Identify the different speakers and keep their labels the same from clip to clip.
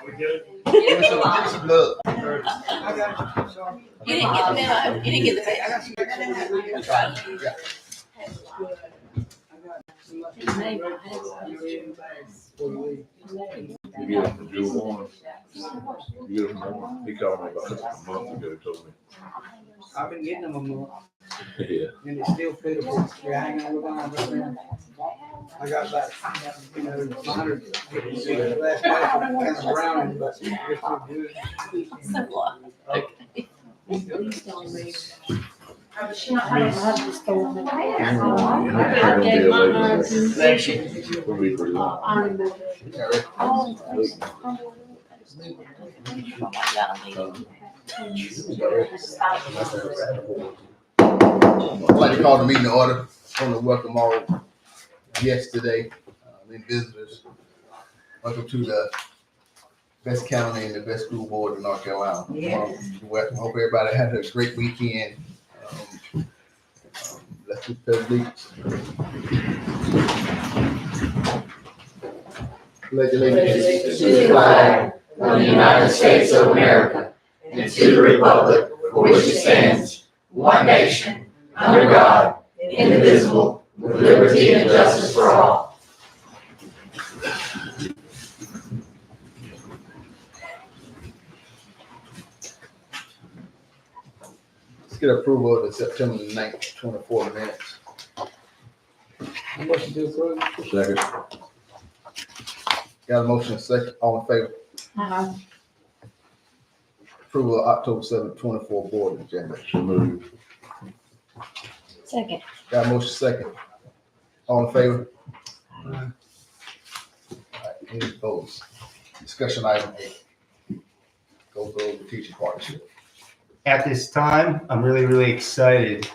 Speaker 1: We good?
Speaker 2: Give me some love.
Speaker 1: I got you. Sorry.
Speaker 3: You didn't get the memo. You didn't get the memo.
Speaker 1: I got some.
Speaker 2: Yeah.
Speaker 4: You get it from Joe Warren. You get it from Warren. He called me about a month ago, told me.
Speaker 1: I've been getting them a month,
Speaker 4: Yeah.
Speaker 1: and it's still pitiful. They're hanging on the line right now. I got about, mine are getting sick last night, kind of browning, but they're still good.
Speaker 3: So what?
Speaker 4: Thank you. We'll be pretty long.
Speaker 2: I'd like to call the meeting to order. I want to welcome all guests today, and visitors. Welcome to the best county and the best school board in North Carolina. Welcome. Hope everybody had a great weekend. Let's do the allegiance. Pledge allegiance
Speaker 5: To the flag of the United States of America and to the republic for which it stands, one nation, under God, indivisible, with liberty and justice for all.
Speaker 2: Let's get approval of the September 9th, 24 minutes.
Speaker 1: Motion to approve.
Speaker 4: Second.
Speaker 2: Got a motion and second. All in favor? Approval of October 7th, 24 board agenda.
Speaker 4: So moved.
Speaker 3: Second.
Speaker 2: Got a motion second. All in favor? All right, any opposed? Discussion item 8. Go to the teaching partnership.
Speaker 6: At this time, I'm really excited.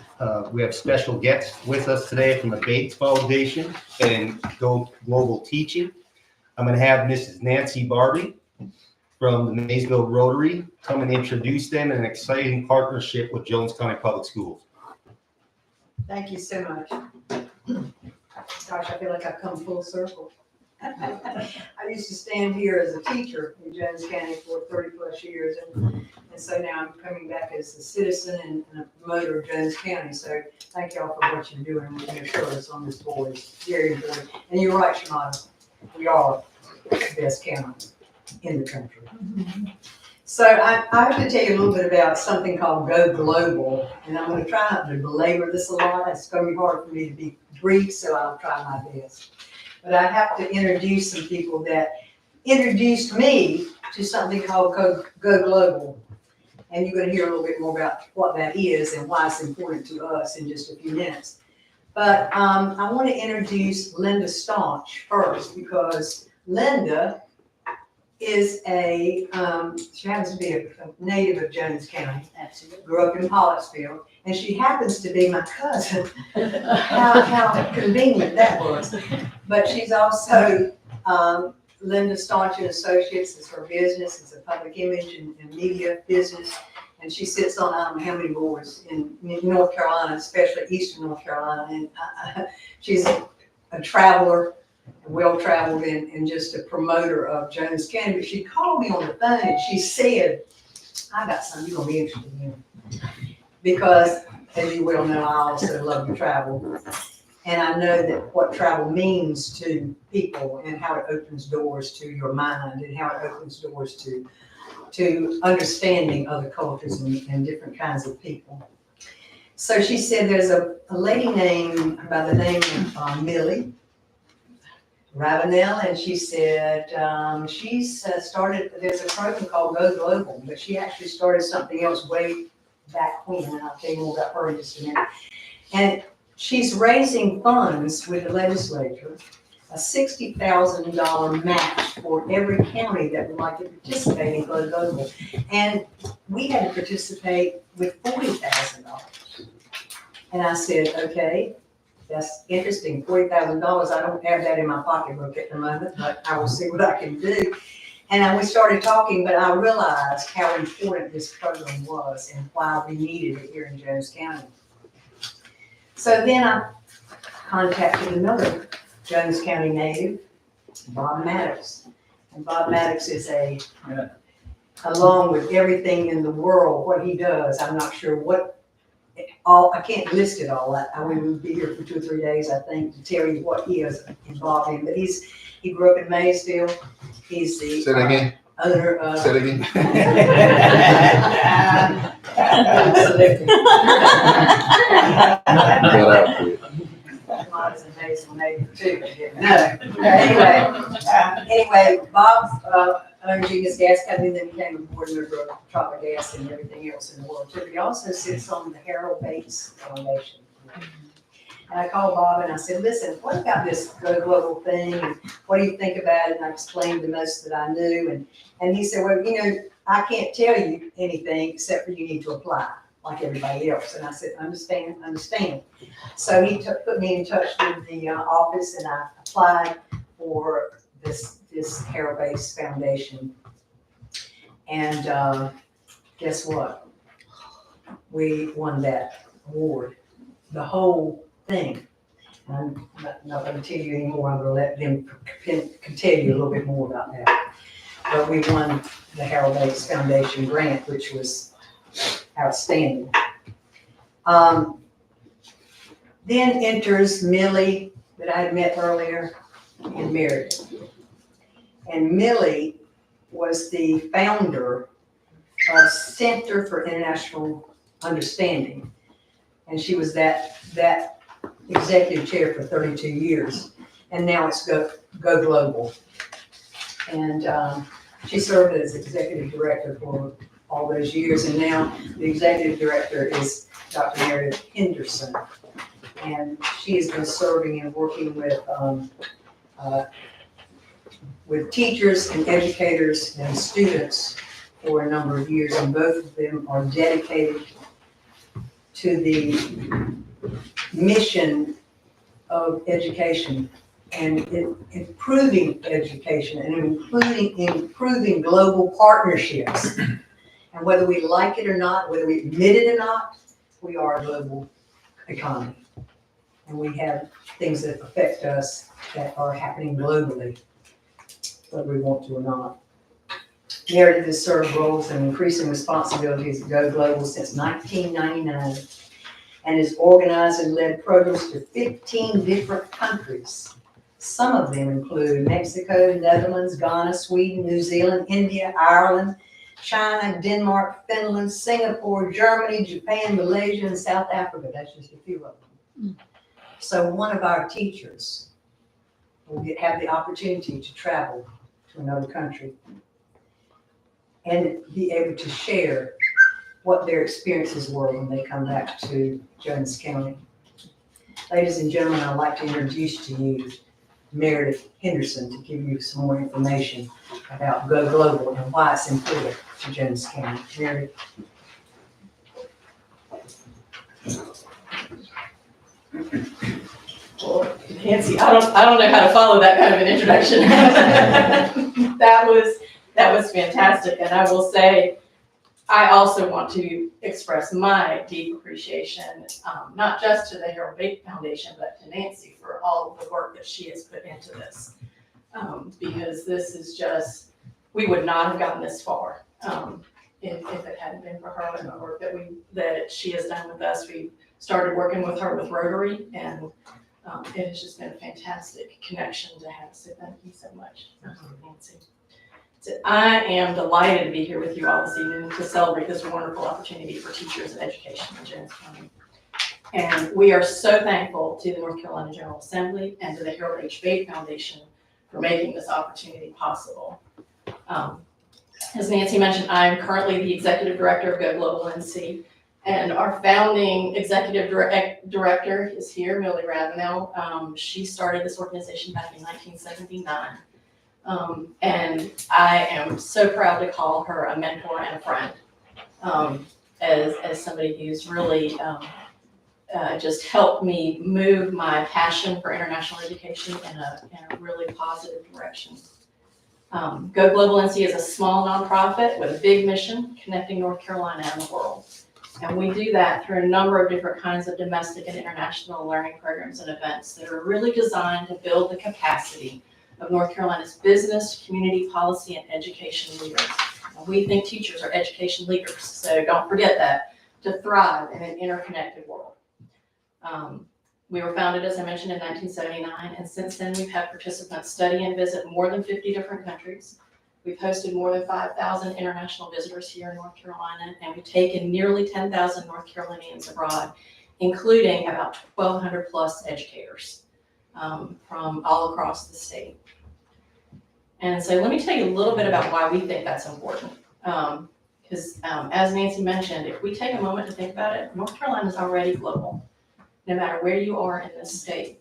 Speaker 6: We have special guests with us today from the Bates Foundation and Go Global Teaching. I'm going to have Mrs. Nancy Barbie from the Maysville Rotary come and introduce them in an exciting partnership with Jones County Public Schools.
Speaker 7: Thank you so much. Gosh, I feel like I've come full circle. I used to stand here as a teacher in Jones County for 30 plus years, and so now I'm coming back as a citizen and a promoter of Jones County. So thank y'all for what you're doing with your service on this board. It's very important. And you're right, Shimada, we are the best county in the country. So I have to tell you a little bit about something called Go Global, and I'm going to try not to belabor this a lot. It's going to be hard for me to be brief, so I'll try my best. But I have to introduce some people that introduced me to something called Go Global. And you're going to hear a little bit more about what that is and why it's important to us in just a few minutes. But I want to introduce Linda Staunch first, because Linda is she happens to be a native of Jones County.
Speaker 3: Absolutely.
Speaker 7: Grew up in Pollocksville, and she happens to be my cousin. How convenient that was. But she's also Linda Staunch and Associates is her business. It's a public image and media business. And she sits on I don't know how many boards in North Carolina, especially Eastern North Carolina. And she's a traveler, well-traveled, and just a promoter of Jones County. But she called me on the phone and she said, I got something you're going to be interested in. Because, as you well know, I also love to travel. And I know that what travel means to people and how it opens doors to your mind and how it opens doors to understanding other cultures and different kinds of people. So she said there's a lady named by the name of Millie Ravenel, and she said she's started, there's a program called Go Global, but she actually started something else way back when, and I'll tell you more about her in just a minute. And she's raising funds with the legislature, a $60,000 match for every county that would like to participate in Go Global. And we had to participate with $40,000. And I said, okay, that's interesting, $40,000. I don't have that in my pocketbook at the moment, but I will see what I can do. And we started talking, but I realized how important this program was and why we needed it here in Jones County. So then I contacted another Jones County native, Bob Maddox. And Bob Maddox is along with everything in the world, what he does, I'm not sure what, I can't list it all. We would be here for 2 or 3 days, I think, to tell you what he is involved in. But he grew up in Maysville. He's the
Speaker 2: Say that again.
Speaker 7: owner of.
Speaker 2: Say that again.
Speaker 7: Lots of days when they too, but didn't know. Anyway, Bob owns Genius Gas Company, then became a board member of Tropic Gas and everything else in the world too. But he also sits on the Harold Bates Foundation. And I called Bob and I said, listen, what about this Go Global thing? And what do you think about it? And I explained the most that I knew. And he said, well, I can't tell you anything except for you need to apply like everybody else. And I said, understand. So he put me in touch with the office and I applied for this Harold Bates Foundation. And guess what? We won that award, the whole thing. I'm not going to tell you anymore. I'm going to let them can tell you a little bit more about that. But we won the Harold Bates Foundation grant, which was outstanding. Then enters Millie, that I had met earlier, and Meredith. And Millie was the founder of Center for International Understanding. And she was that executive chair for 32 years. And now it's Go Global. And she served as executive director for all those years. And now the executive director is Dr. Meredith Henderson. And she has been serving and working with teachers and educators and students for a number of years. And both of them are dedicated to the mission of education and improving education and improving global partnerships. And whether we like it or not, whether we admit it or not, we are a global economy. And we have things that affect us that are happening globally, whether we want to or not. Meredith has served roles and increasing responsibilities at Go Global since 1999 and has organized and led programs to 15 different countries. Some of them include Mexico, Netherlands, Ghana, Sweden, New Zealand, India, Ireland, China, Denmark, Finland, Singapore, Germany, Japan, Malaysia, and South Africa. That's just a few of them. So one of our teachers will have the opportunity to travel to another country and be able to share what their experiences were when they come back to Jones County. Ladies and gentlemen, I'd like to introduce to you Meredith Henderson to give you some more information about Go Global and why it's important to Jones County. Meredith.
Speaker 3: Well, Nancy, I don't know how to follow that kind of an introduction. That was fantastic, and I will say, I also want to express my deep appreciation, not just to the Harold Bates Foundation, but to Nancy for all of the work that she has put into this. Because this is just, we would not have gotten this far if it hadn't been for her and the work that she has done with us. We started working with her with Rotary, and it has just been a fantastic connection to have. So thank you so much, Nancy. So I am delighted to be here with you all this evening to celebrate this wonderful opportunity for teachers and education in Jones County. And we are so thankful to the North Carolina General Assembly and to the Harold H. Bates Foundation for making this opportunity possible. As Nancy mentioned, I'm currently the Executive Director of Go Global NC, and our founding Executive Director is here, Millie Ravenel. She started this organization back in 1979. And I am so proud to call her a mentor and a friend, as somebody who's really just helped me move my passion for international education in a really positive direction. Go Global NC is a small nonprofit with a big mission, connecting North Carolina and the world. And we do that through a number of different kinds of domestic and international learning programs and events that are really designed to build the capacity of North Carolina's business, community, policy, and education leaders. And we think teachers are education leaders, so don't forget that, to thrive in an interconnected world. We were founded, as I mentioned, in 1979, and since then we've had participants study and visit more than 50 different countries. We've hosted more than 5,000 international visitors here in North Carolina, and we've taken nearly 10,000 North Carolinians abroad, including about 1,200 plus educators from all across the state. And so let me tell you a little bit about why we think that's important. Because as Nancy mentioned, if we take a moment to think about it, North Carolina is already global, no matter where you are in this state.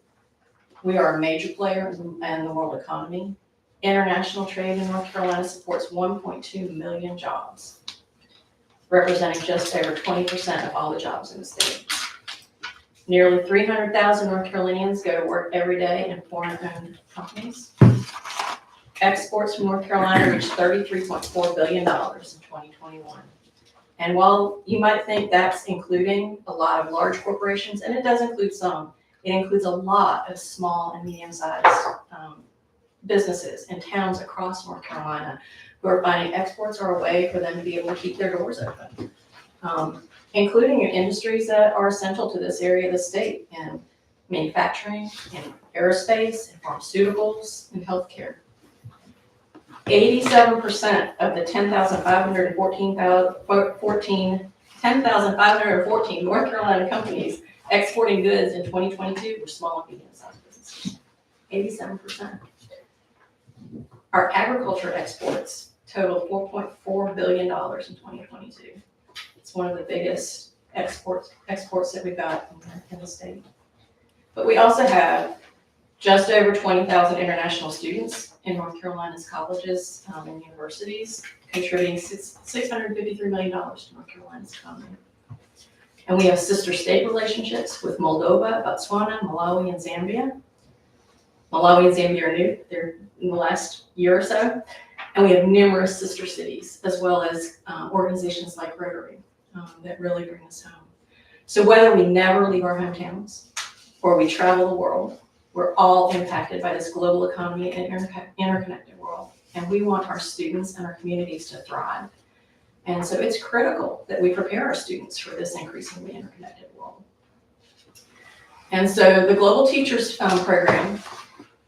Speaker 3: We are a major player in the world economy. International trade in North Carolina supports 1.2 million jobs, representing just over 20% of all the jobs in the state. Nearly 300,000 North Carolinians go to work every day in foreign-owned companies. Exports from North Carolina reached $33.4 billion in 2021. And while you might think that's including a lot of large corporations, and it does include some, it includes a lot of small and medium-sized businesses in towns across North Carolina who are finding exports are a way for them to be able to keep their doors open, including in industries that are essential to this area of the state, in manufacturing, in aerospace, in pharmaceuticals, and healthcare. 87% of the 10,514 North Carolina companies exporting goods in 2022 were small and medium-sized businesses. 87%. Our agriculture exports totaled $4.4 billion in 2022. It's one of the biggest exports that we've got in the state. But we also have just over 20,000 international students in North Carolina's colleges and universities, contributing $653 million to North Carolina's economy. And we have sister state relationships with Moldova, Botswana, Malawi, and Zambia. Malawi and Zambia are new, they're in the last year or so. And we have numerous sister cities, as well as organizations like Rotary that really bring us home. So whether we never leave our hometowns or we travel the world, we're all impacted by this global economy and interconnected world. And we want our students and our communities to thrive. And so it's critical that we prepare our students for this increasingly interconnected world. And so the Global Teachers Program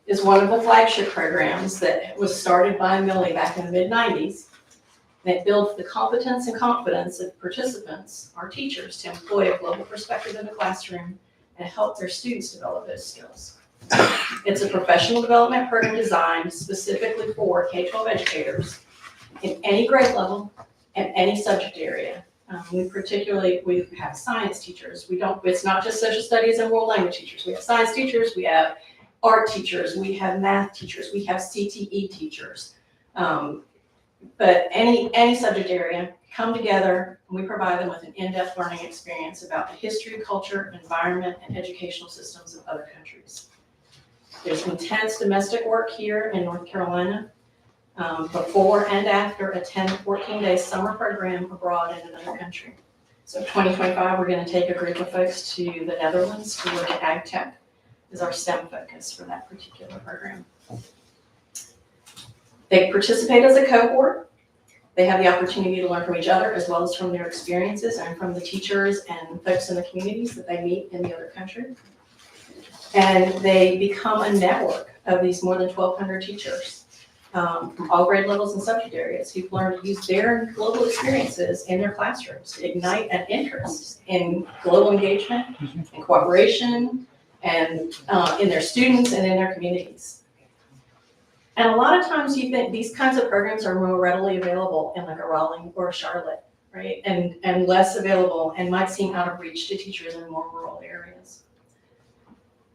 Speaker 3: is one of the flagship programs that was started by Millie back in the mid-90s. And it builds the competence and confidence of participants, our teachers, to employ a global perspective in the classroom and help their students develop those skills. It's a professional development program designed specifically for K-12 educators in any grade level and any subject area. We have science teachers. It's not just social studies and world language teachers. We have science teachers, we have art teachers, we have math teachers, we have CTE teachers. But any subject area, come together and we provide them with an in-depth learning experience about the history, culture, environment, and educational systems of other countries. There's intense domestic work here in North Carolina before and after a 10 to 14-day summer program abroad in another country. So 2025, we're going to take a group of folks to the Netherlands to look at ag tech is our STEM focus for that particular program. They participate as a cohort. They have the opportunity to learn from each other as well as from their experiences and from the teachers and folks in the communities that they meet in the other country. And they become a network of these more than 1,200 teachers from all grade levels and subject areas who've learned to use their global experiences in their classrooms to ignite an interest in global engagement and cooperation and in their students and in their communities. And a lot of times you think these kinds of programs are more readily available in like a Raleigh or a Charlotte, right? And less available and might seem out of reach to teachers in more rural areas.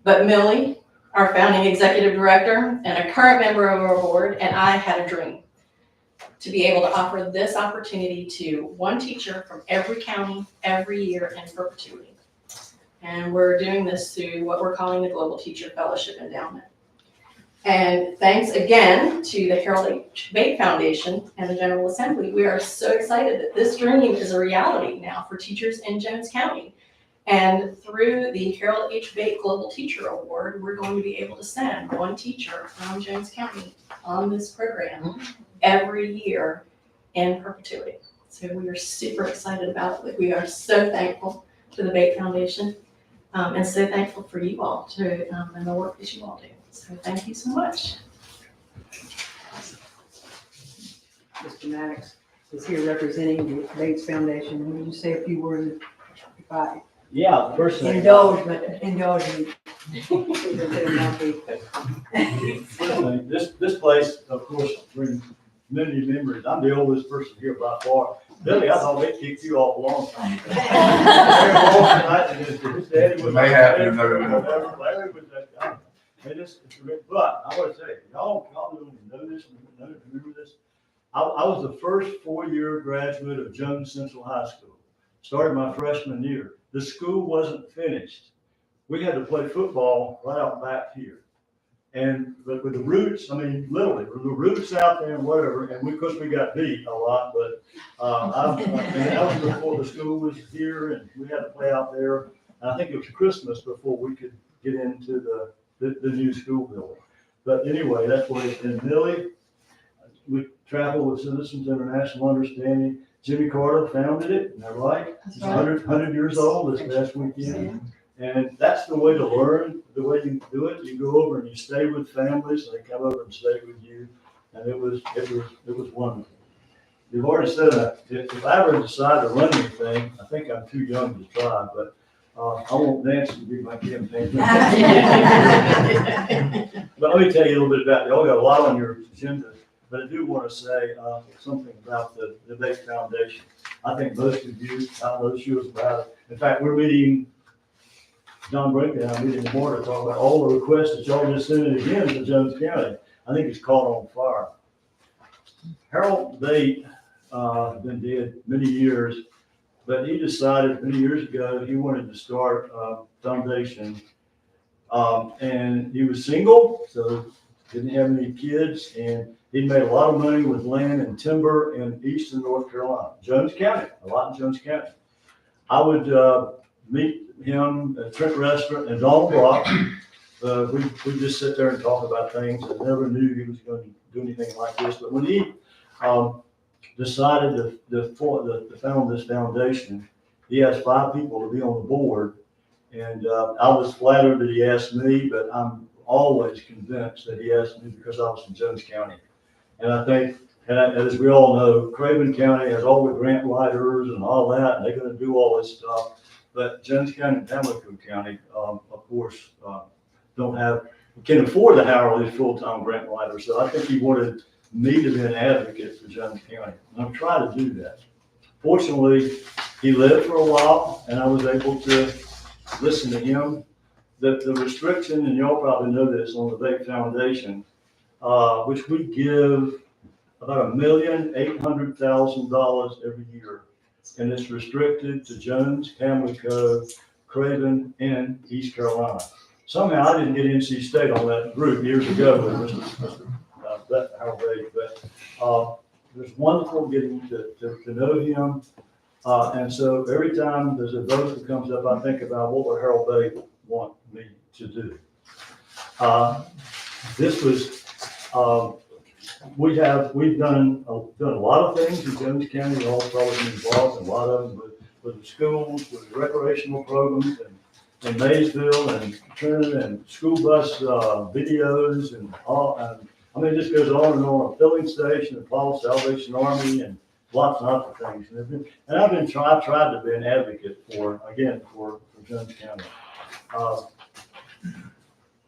Speaker 3: But Millie, our founding executive director and a current member of our board, and I had a dream to be able to offer this opportunity to one teacher from every county, every year in perpetuity. And we're doing this through what we're calling the Global Teacher Fellowship Endowment. And thanks again to the Harold H. Bate Foundation and the General Assembly, we are so excited that this dream is a reality now for teachers in Jones County. And through the Harold H. Bate Global Teacher Award, we're going to be able to send one teacher from Jones County on this program every year in perpetuity. So we are super excited about it. We are so thankful to the Bate Foundation, and so thankful for you all to, and the work that you all do. So thank you so much.
Speaker 7: Mr. Maddox is here representing the Bates Foundation. Would you say a few words about
Speaker 8: Yeah, first thing.
Speaker 7: indulgement?
Speaker 8: This place, of course, brings many memories. I'm the oldest person here by far. Billy, I thought they kicked you off a long time ago. His daddy was
Speaker 2: May have been,
Speaker 8: Larry was that guy. But I want to say, y'all don't know this, remember this. I was the first 4-year graduate of Jones Central High School. Started my freshman year. The school wasn't finished. We had to play football right out back here. But with the roots, I mean, literally, with the roots out there and whatever, and of course we got beat a lot, but that was before the school was here and we had to play out there. And I think it was Christmas before we could get into the new school building. But anyway, that's what it's been. Millie, we travel with Citizens International Understanding. Jimmy Carter founded it, isn't that right? It's 100 years old this past weekend. And that's the way to learn, the way you do it. You go over and you stay with families, and they come over and stay with you. And it was wonderful. You've already said that if I ever decide to run anything, I think I'm too young to try, but I want Nancy to be my campaign. But let me tell you a little bit about it. Y'all got a lot on your agenda, but I do want to say something about the Bate Foundation. I think most of you, I know she was about it. In fact, we're meeting John Brinkley and I'm meeting tomorrow to talk about all the requests that y'all just sent in again to Jones County. I think it's caught on fire. Harold Bate been dead many years, but he decided many years ago he wanted to start a foundation. And he was single, so didn't have any kids, and he made a lot of money with land and timber in eastern North Carolina, Jones County, a lot in Jones County. I would meet him at Trent Restaurant and Donald Block. We just sit there and talk about things. I never knew he was going to do anything like this. But when he decided to found this foundation, he asked 5 people to be on the board. And I was flattered that he asked me, but I'm always convinced that he asked me because I was from Jones County. And I think, and as we all know, Craven County has all the grant writers and all that, and they're going to do all this stuff. But Jones County and Pamlico County, of course, can afford to hire all these full-time grant writers. So I think he wanted me to be an advocate for Jones County. And I'm trying to do that. Fortunately, he lived for a while, and I was able to listen to him. The restriction, and y'all probably know this on the Bate Foundation, which we give about $1,800,000 every year. And it's restricted to Jones, Pamlico, Craven, and East Carolina. Somehow I didn't get NC State on that group years ago with Mr. Harold Bate, but it was wonderful getting to know him. And so every time there's a vote that comes up, I think about what would Harold Bate want me to do. This was, we've done a lot of things in Jones County. All probably been involved in a lot of them with the schools, with the recreational programs, and in Maysville and Trenton, and school bus videos, and all. And I mean, it just goes on and on. A filling station, a Paul Salvation Army, and lots and lots of things. And I've tried to be an advocate for Jones County.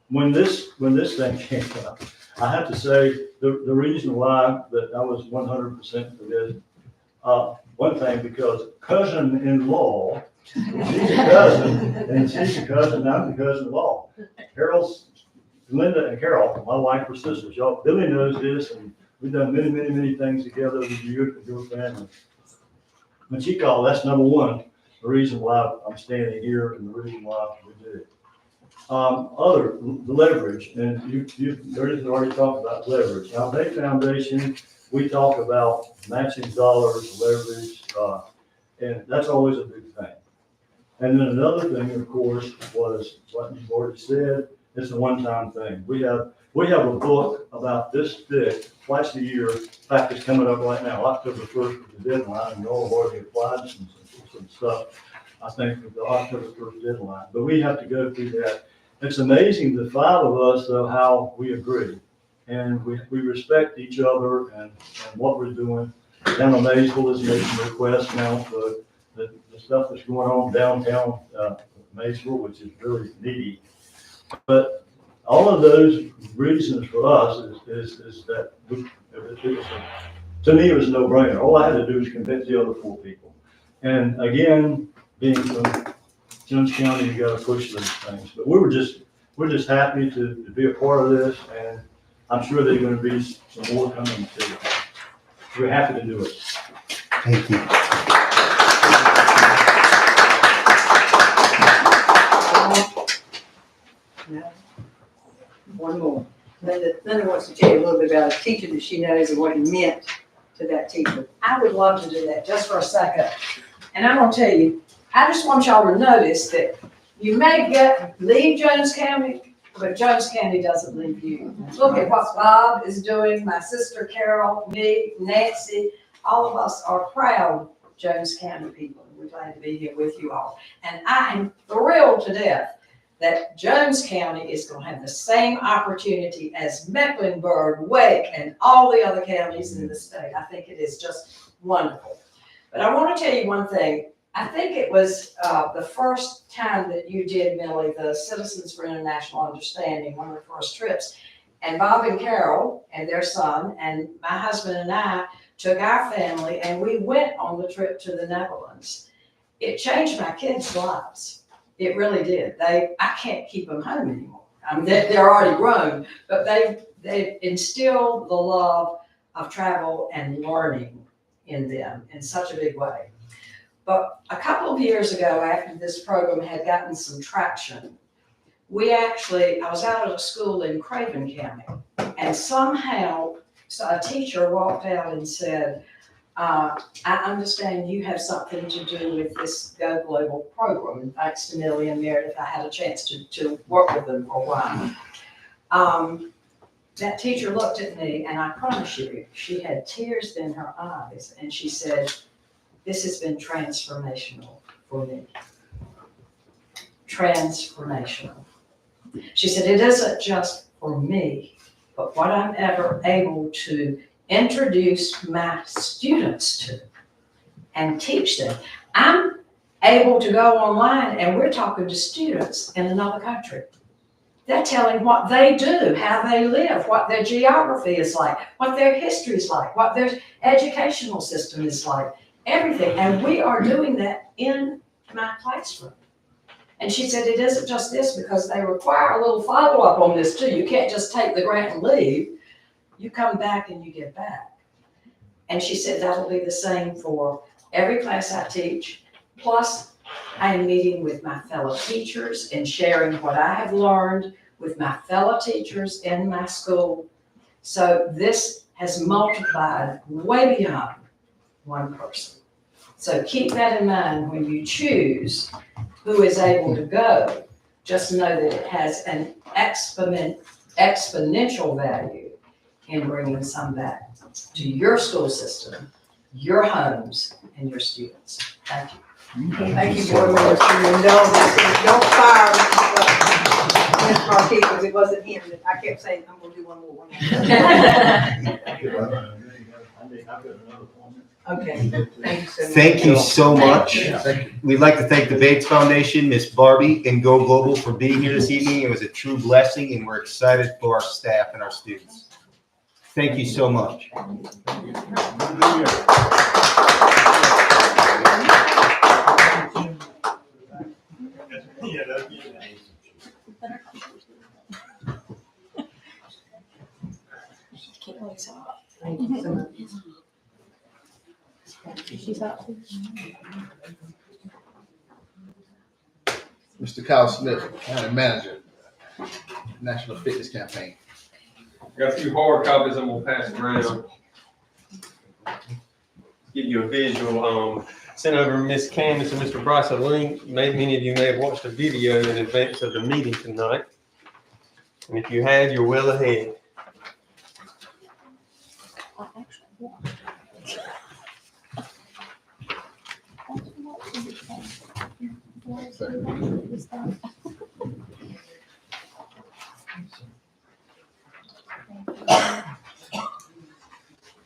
Speaker 8: When this thing came up, I have to say the reason why that I was 100% for this, one thing, because cousin-in-law, she's a cousin, and she's a cousin, I'm the cousin-in-law. Linda and Carol, my wife were sisters. Y'all, Billy knows this, and we've done many, many, many things together with your family. When she called, that's number one, the reason why I'm standing here and the reason why we did it. The leverage, and you've already talked about leverage. Now, Bate Foundation, we talk about matching dollars, leverage, and that's always a big thing. And then another thing, of course, was what you've already said, it's a one-time thing. We have a book about this thick, twice a year. In fact, it's coming up right now, October 1st is the deadline, and y'all have already applied some stuff, I think, with the October 1st deadline. But we have to go through that. It's amazing, the five of us, though, how we agree. And we respect each other and what we're doing. Down in Maysville is making requests now for the stuff that's going on downtown Maysville, which is really needy. But all of those reasons for us is that to me, it was a no-brainer. All I had to do was convince the other four people. And again, being from Jones County, you gotta push those things. But we're just happy to be a part of this, and I'm sure there's gonna be some more coming too. We're happy to do it.
Speaker 6: Thank you.
Speaker 7: One more. Linda wants to tell you a little bit about a teacher that she knows and what he meant to that teacher.
Speaker 9: I would love to do that just for a second. And I'm gonna tell you, I just want y'all to notice that you may leave Jones County, but Jones County doesn't leave you. Look at what Bob is doing, my sister Carol, me, Nancy, all of us are proud Jones County people. We're glad to be here with you all. And I am thrilled to death that Jones County is gonna have the same opportunity as Mecklenburg, Wake, and all the other counties in the state. I think it is just wonderful. But I wanna tell you one thing. I think it was the first time that you did, Millie, the Citizens for International Understanding, one of the first trips. And Bob and Carol and their son and my husband and I took our family and we went on the trip to the Netherlands. It changed my kids' lives. It really did. I can't keep them home anymore. I mean, they're already grown, but they instilled the love of travel and learning in them in such a big way. But a couple of years ago, after this program had gotten some traction, I was out at a school in Craven County, and somehow a teacher walked out and said, I understand you have something to do with this Go Global program. And thanks to Millie and Meredith, I had a chance to work with them for a while. That teacher looked at me, and I promise you, she had tears in her eyes, and she said, this has been transformational for me. Transformational. She said, it isn't just for me, but what I'm ever able to introduce my students to and teach them. I'm able to go online and we're talking to students in another country. They're telling what they do, how they live, what their geography is like, what their history is like, what their educational system is like, everything. And we are doing that in my classroom. And she said, it isn't just this, because they require a little follow-up on this too. You can't just take the grant and leave. You come back and you get back. And she said, that'll be the same for every class I teach. Plus, I am meeting with my fellow teachers and sharing what I have learned with my fellow teachers in my school. So this has multiplied way beyond one person. So keep that in mind when you choose who is able to go. Just know that it has an exponential value in bringing some back to your school system, your homes, and your students. Thank you.
Speaker 7: Thank you, board members, for your indulgence. Don't fire Ms. Marquis, because it wasn't him. I kept saying, I'm gonna do one more. Okay,
Speaker 8: Thank you so much.
Speaker 6: Thank you so much. We'd like to thank the Bates Foundation, Miss Barbie, and Go Global for being here this evening. It was a true blessing, and we're excited for our staff and our students. Thank you so much.
Speaker 7: Thank you so much.
Speaker 2: Mr. Kyle Smith, County Manager, National Fitness Campaign.
Speaker 10: Got a few hard copies I'm gonna pass around. Give you a visual.
Speaker 11: sent over Miss Candace and Mr. Bryce a link. Many of you may have watched a video in advance of the meeting tonight. And if you have, you're well ahead.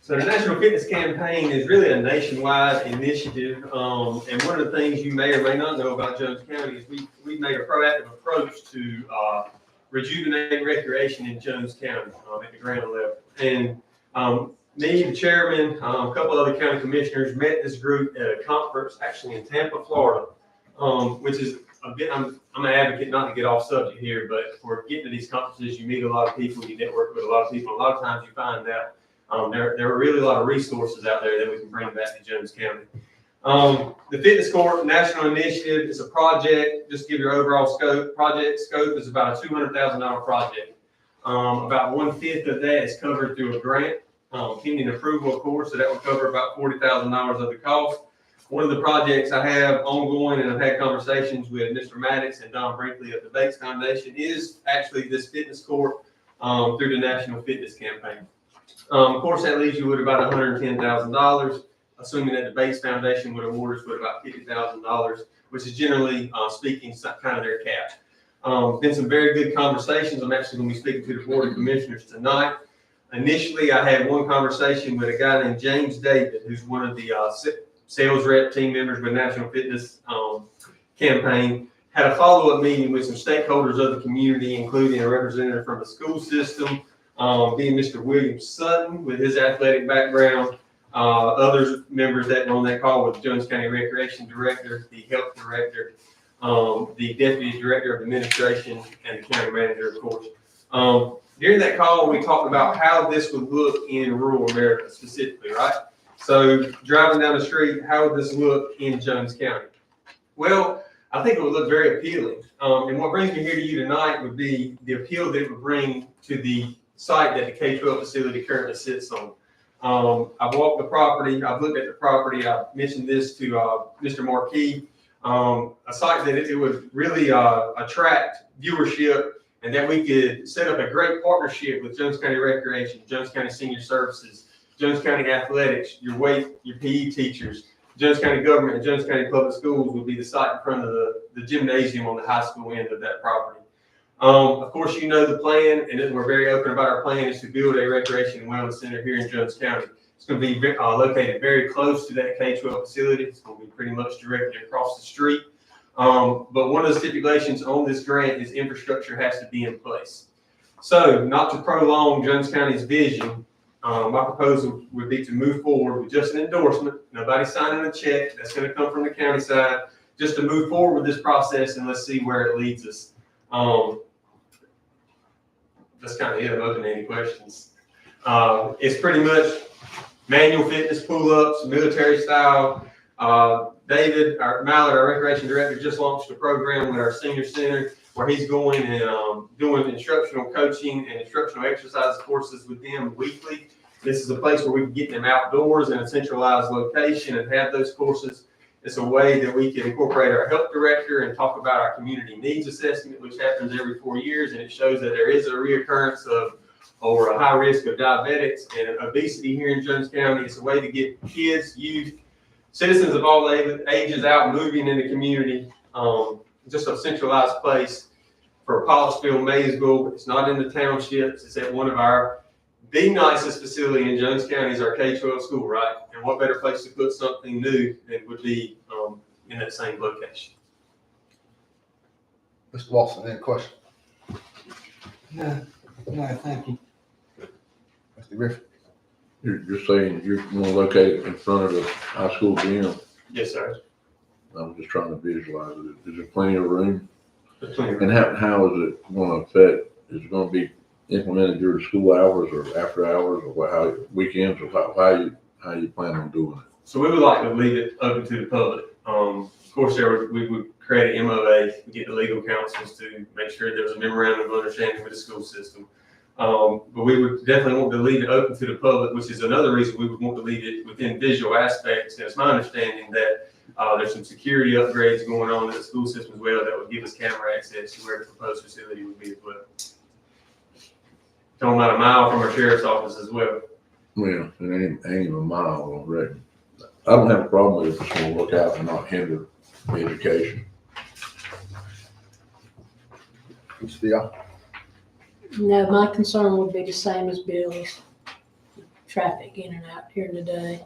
Speaker 11: So the National Fitness Campaign is really a nationwide initiative. And one of the things you may or may not know about Jones County is we've made a proactive approach to rejuvenating recreation in Jones County at the ground level. And me, the chairman, a couple other county commissioners met this group at a conference actually in Tampa, Florida, which is a bit, I'm an advocate not to get off subject here, but for getting to these conferences, you meet a lot of people, you network with a lot of people. A lot of times you find out there are really a lot of resources out there that we can bring back to Jones County. The Fitness Court National Initiative is a project, just to give your overall scope. Project scope is about a $200,000 project. About 1/5 of that is covered through a grant, pending approval, of course, so that would cover about $40,000 of the cost. One of the projects I have ongoing, and I've had conversations with Mr. Maddox and Don Brinkley of the Bates Foundation, is actually this fitness court through the National Fitness Campaign. Of course, that leaves you with about $110,000, assuming that the Bates Foundation would award us with about $50,000, which is generally speaking kind of their cap. Been some very good conversations. I'm actually going to be speaking to the Board of Commissioners tonight. Initially, I had one conversation with a guy named James David, who's one of the sales rep team members with National Fitness Campaign. Had a follow-up meeting with some stakeholders of the community, including a representative from the school system, being Mr. William Sutton with his athletic background, other members that were on that call with the Jones County Recreation Director, the Health Director, the Deputy Director of Administration, and the County Manager, of course. During that call, we talked about how this would look in rural America specifically, right? So driving down the street, how would this look in Jones County? Well, I think it would look very appealing. And what brings me here to you tonight would be the appeal that it would bring to the site that the K-12 facility currently sits on. I've walked the property, I've looked at the property, I've mentioned this to Mr. Marquis, a site that it would really attract viewership, and that we could set up a great partnership with Jones County Recreation, Jones County Senior Services, Jones County Athletics, your PE teachers, Jones County Government, and Jones County Public Schools would be the site in front of the gymnasium on the high school end of that property. Of course, you know the plan, and we're very open about our plan, is to build a recreation and wellness center here in Jones County. It's going to be located very close to that K-12 facility. It's going to be pretty much directly across the street. But one of the stipulations on this grant is infrastructure has to be in place. So, not to prolong Jones County's vision, my proposal would be to move forward with just an endorsement. Nobody signing a check. That's going to come from the county side. Just to move forward with this process, and let's see where it leads us. That's kind of it. I'm open to any questions. It's pretty much manual fitness pull-ups, military style. David, Mallard, our recreation director, just launched a program with our senior center where he's going and doing instructional coaching and instructional exercise courses with them weekly. This is a place where we can get them outdoors in a centralized location and have those courses. It's a way that we can incorporate our health director and talk about our community needs assessment, which happens every 4 years, and it shows that there is a reoccurrence of or a high risk of diabetics and obesity here in Jones County. It's a way to get kids, youth, citizens of all ages out moving in the community. Just a centralized place for Pollocksville, Maysville. It's not in the townships. It's at one of the nicest facility in Jones County is our K-12 school, right? And what better place to put something new than would be in that same location.
Speaker 2: Mr. Watson, any question?
Speaker 1: No, thank you.
Speaker 2: Mr. Griffin?
Speaker 4: You're saying you're going to locate it in front of the high school gym?
Speaker 11: Yes, sir.
Speaker 4: I'm just trying to visualize it. Is there plenty of room?
Speaker 11: There's plenty of
Speaker 4: And how is it going to affect? Is it going to be implemented during school hours or after hours or how weekends or how you plan on doing it?
Speaker 11: So we would like to leave it open to the public. Of course, we would create an MOA, get the legal counsels to make sure there's a memorandum of understanding with the school system. But we would definitely want to leave it open to the public, which is another reason we would want to leave it within visual aspects. And it's my understanding that There's some security upgrades going on in the school system as well that would give us camera access to where the proposed facility would be as well. Talking about a mile from our sheriff's office as well.
Speaker 4: Well, it ain't even a mile, I reckon. I don't have a problem with it, just wanna look out and not hinder the education.
Speaker 2: Still,
Speaker 12: No, my concern would be the same as Bill's. Traffic in and out here today.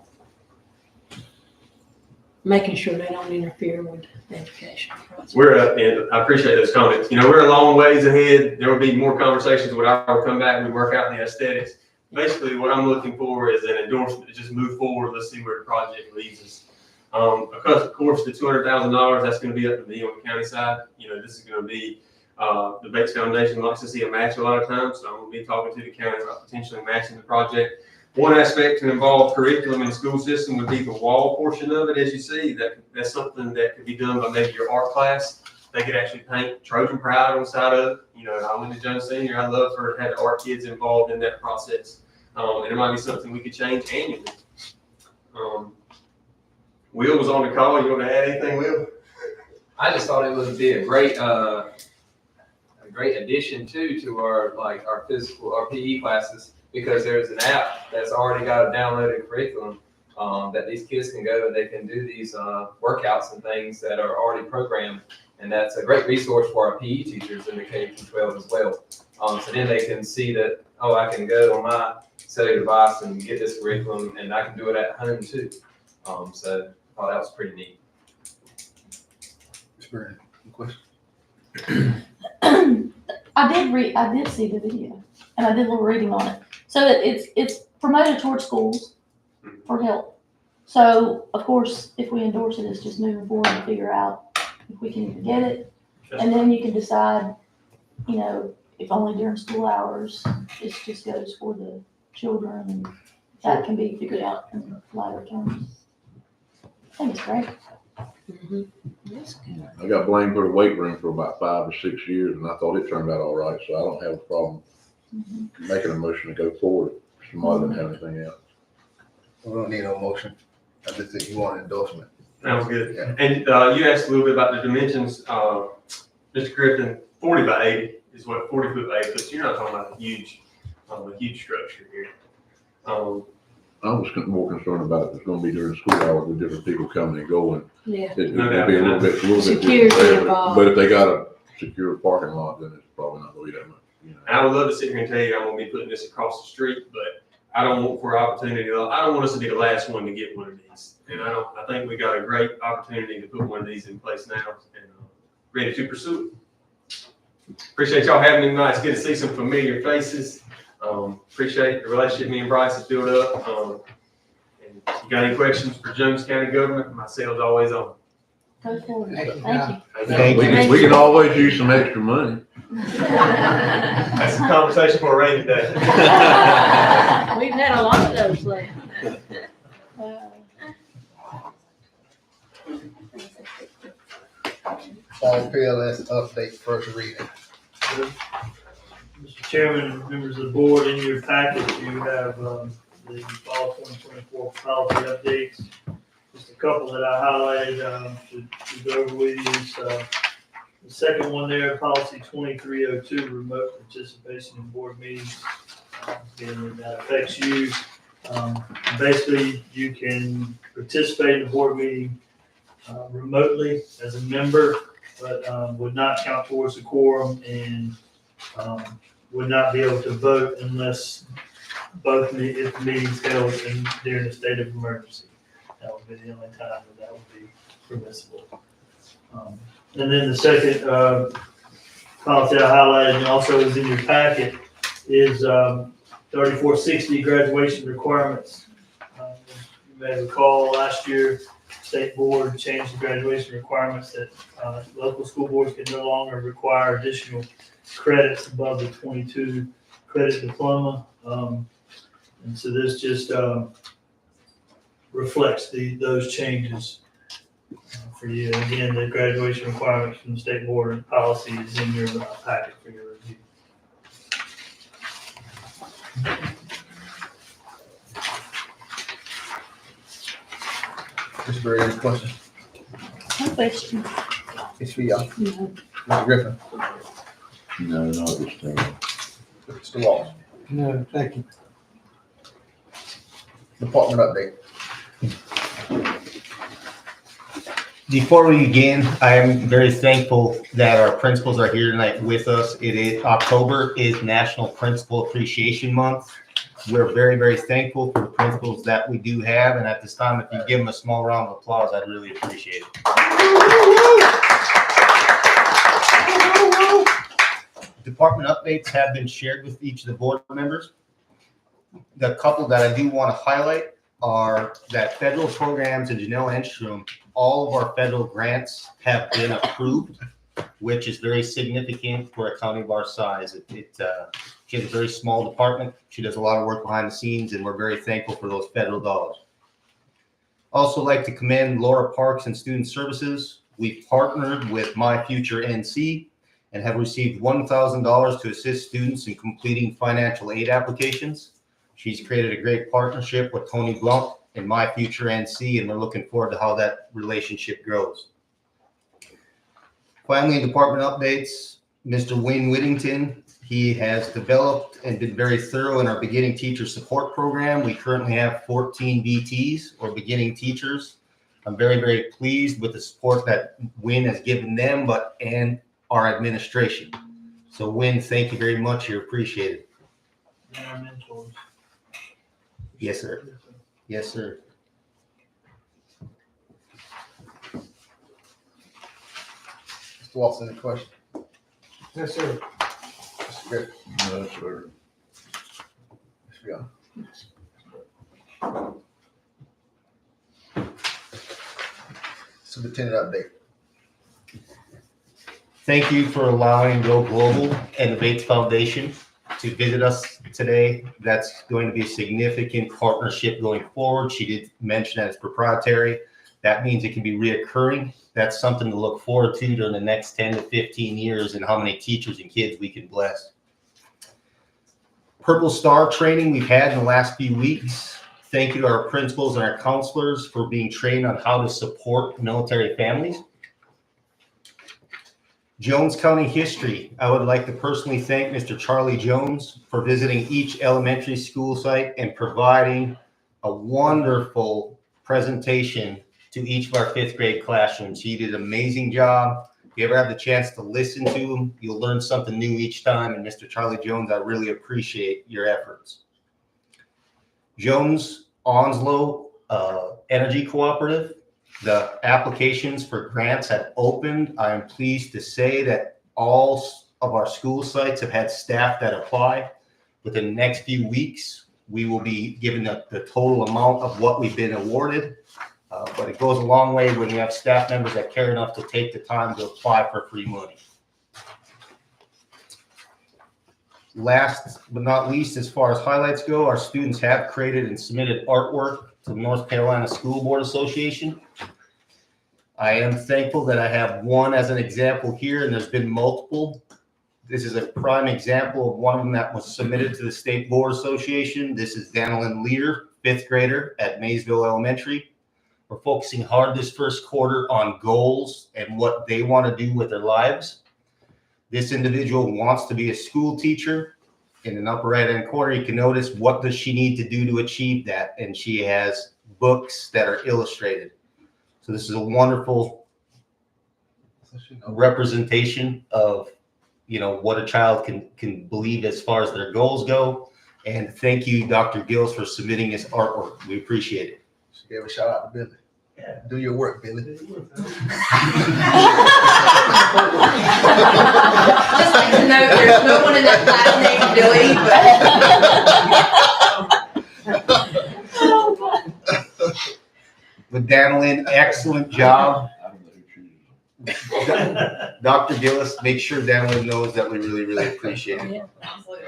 Speaker 12: Making sure they don't interfere with the education process.
Speaker 11: And I appreciate those comments. You know, we're a long ways ahead. There will be more conversations when I will come back and we work out the aesthetics. Basically, what I'm looking for is an endorsement to just move forward. Let's see where the project leads us. Because of course, the $200,000, that's going to be up to me on the county side. You know, this is going to be, the Bates Foundation likes to see a match a lot of times. So I'm going to be talking to the county about potentially matching the project. One aspect to involve curriculum in the school system would be the wall portion of it. As you see, that's something that could be done by maybe your art class. They could actually paint Trojan Pride on the side of it. You know, I went to Jones Senior. I love for to have the art kids involved in that process. And it might be something we could change annually. Will was on the call. You want to add anything, Will?
Speaker 13: I just thought it would be a great addition to our physical, our PE classes, because there's an app that's already got a downloaded curriculum that these kids can go and they can do these workouts and things that are already programmed. And that's a great resource for our PE teachers in the K-12 as well. So then they can see that, oh, I can go on my cellular device and get this curriculum, and I can do it at home too. So I thought that was pretty neat.
Speaker 2: question?
Speaker 14: I did see the video, and I did a little reading on it. So it's promoted towards schools for help. So of course, if we endorse it, it's just moving forward and figure out if we can even get it. And then you can decide, you know, if only during school hours, it just goes for the children, and that can be figured out in lighter terms. I think it's great.
Speaker 4: I got blamed for the weight room for about 5 or 6 years, and I thought it turned out all right, so I don't have a problem making a motion to go forward. Somebody doesn't have anything else.
Speaker 2: We don't need no motion. I just think you want an endorsement.
Speaker 11: Sounds good.
Speaker 2: Yeah.
Speaker 11: And you asked a little bit about the dimensions. Mr. Griffin, 40 by 80 is what 40 foot by 8 foot. So you're not talking about a huge structure here.
Speaker 4: I was more concerned about it's gonna be during school hours with different people coming and going.
Speaker 12: Yeah.
Speaker 4: It'd be a little bit
Speaker 12: Security
Speaker 4: different there,
Speaker 12: involved.
Speaker 4: but if they got a secure parking lot, then it's probably not gonna be that much, you know.
Speaker 11: And I would love to sit here and tell you I'm gonna be putting this across the street, but I don't want for opportunity. I don't want us to be the last one to get one of these. And I think we got a great opportunity to put one of these in place now and ready to pursue it. Appreciate y'all having me tonight. It's good to see some familiar faces. Appreciate the relationship me and Bryce has built up. And if you got any questions for Jones County government, my cell's always on.
Speaker 14: Go forward.
Speaker 1: Thank you.
Speaker 14: Thank you.
Speaker 6: Thank you.
Speaker 4: We can always use some extra money.
Speaker 11: That's a conversation for a rainy day.
Speaker 12: We've had a lot of those lately.
Speaker 2: Fall PLS update, first reading.
Speaker 8: Mr. Chairman, members of the board, in your packet, you have the fall 2024 policy updates. Just a couple that I highlighted to go over with you. The second one there, policy 2302, remote participation in board meetings. Again, that affects you. Basically, you can participate in a board meeting remotely as a member, but would not count towards the quorum and would not be able to vote unless if the meeting's held during a state of emergency. That would be the only time that would be permissible. And then the second policy I highlighted and also is in your packet is 3460 graduation requirements. You may recall last year, state board changed the graduation requirements that local school boards can no longer require additional credits above the 22 credit diploma. And so this just reflects those changes for you. And again, the graduation requirements from the state board and policy is in your packet for your review.
Speaker 2: Mr. Berry, any questions?
Speaker 12: No question.
Speaker 2: It's for y'all.
Speaker 12: No.
Speaker 2: Mr. Griffin,
Speaker 4: No, not this time.
Speaker 2: Mr. Walsh,
Speaker 1: No, thank you.
Speaker 2: department update.
Speaker 6: Before we begin, I am very thankful that our principals are here tonight with us. October is National Principal Appreciation Month. We're very, very thankful for the principals that we do have, and at this time, if you give them a small round of applause, I'd really appreciate it. Department updates have been shared with each of the board members. The couple that I do want to highlight are that federal programs and Janelle Enstrom, all of our federal grants have been approved, which is very significant for a county of our size. She has a very small department. She does a lot of work behind the scenes, and we're very thankful for those federal dollars. Also like to commend Laura Parks and Student Services. We've partnered with My Future NC and have received $1,000 to assist students in completing financial aid applications. She's created a great partnership with Tony Blunt and My Future NC, and we're looking forward to how that relationship grows. Finally, in department updates, Mr. Wayne Whittington, he has developed and been very thorough in our beginning teacher support program. We currently have 14 BTs, or beginning teachers. I'm very, very pleased with the support that Wayne has given them, and our administration. So Wayne, thank you very much. You're appreciated. Yes, sir. Yes, sir.
Speaker 2: Mr. Walsh, any question?
Speaker 1: Yes, sir.
Speaker 2: Mr. Griffin,
Speaker 4: No, sir.
Speaker 2: Mr. Young. Superintendent update.
Speaker 6: Thank you for allowing Go Global and the Bates Foundation to visit us today. That's going to be a significant partnership going forward. She did mention that it's proprietary. That means it can be reoccurring. That's something to look forward to during the next 10 to 15 years and how many teachers and kids we can bless. Purple Star training we've had in the last few weeks. Thank you to our principals and our counselors for being trained on how to support military families. Jones County history. I would like to personally thank Mr. Charlie Jones for visiting each elementary school site and providing a wonderful presentation to each of our fifth grade classrooms. He did an amazing job. If you ever have the chance to listen to him, you'll learn something new each time. And Mr. Charlie Jones, I really appreciate your efforts. Jones Onslow Energy Cooperative. The applications for grants have opened. I am pleased to say that all of our school sites have had staff that apply. Within the next few weeks, we will be given the total amount of what we've been awarded. But it goes a long way when you have staff members that care enough to take the time to apply for free money. Last but not least, as far as highlights go, our students have created and submitted artwork to the North Carolina School Board Association. I am thankful that I have one as an example here, and there's been multiple. This is a prime example of one of them that was submitted to the State Board Association. This is Danilyn Lear, fifth grader at Maysville Elementary. We're focusing hard this first quarter on goals and what they want to do with their lives. This individual wants to be a school teacher. In an upper right-hand corner, you can notice what does she need to do to achieve that, and she has books that are illustrated. So this is a wonderful representation of, what a child can believe as far as their goals go. And thank you, Dr. Gills, for submitting this artwork. We appreciate it.
Speaker 2: She gave a shout out to Billy. Yeah. Do your work, Billy.
Speaker 3: Just like to note, there's no one in that class named Billy, but.
Speaker 6: But Danilyn, excellent job.
Speaker 4: I don't know who chooses.
Speaker 6: Dr. Gillis, make sure Danilyn knows that we really, really appreciate it.
Speaker 3: Yeah, absolutely.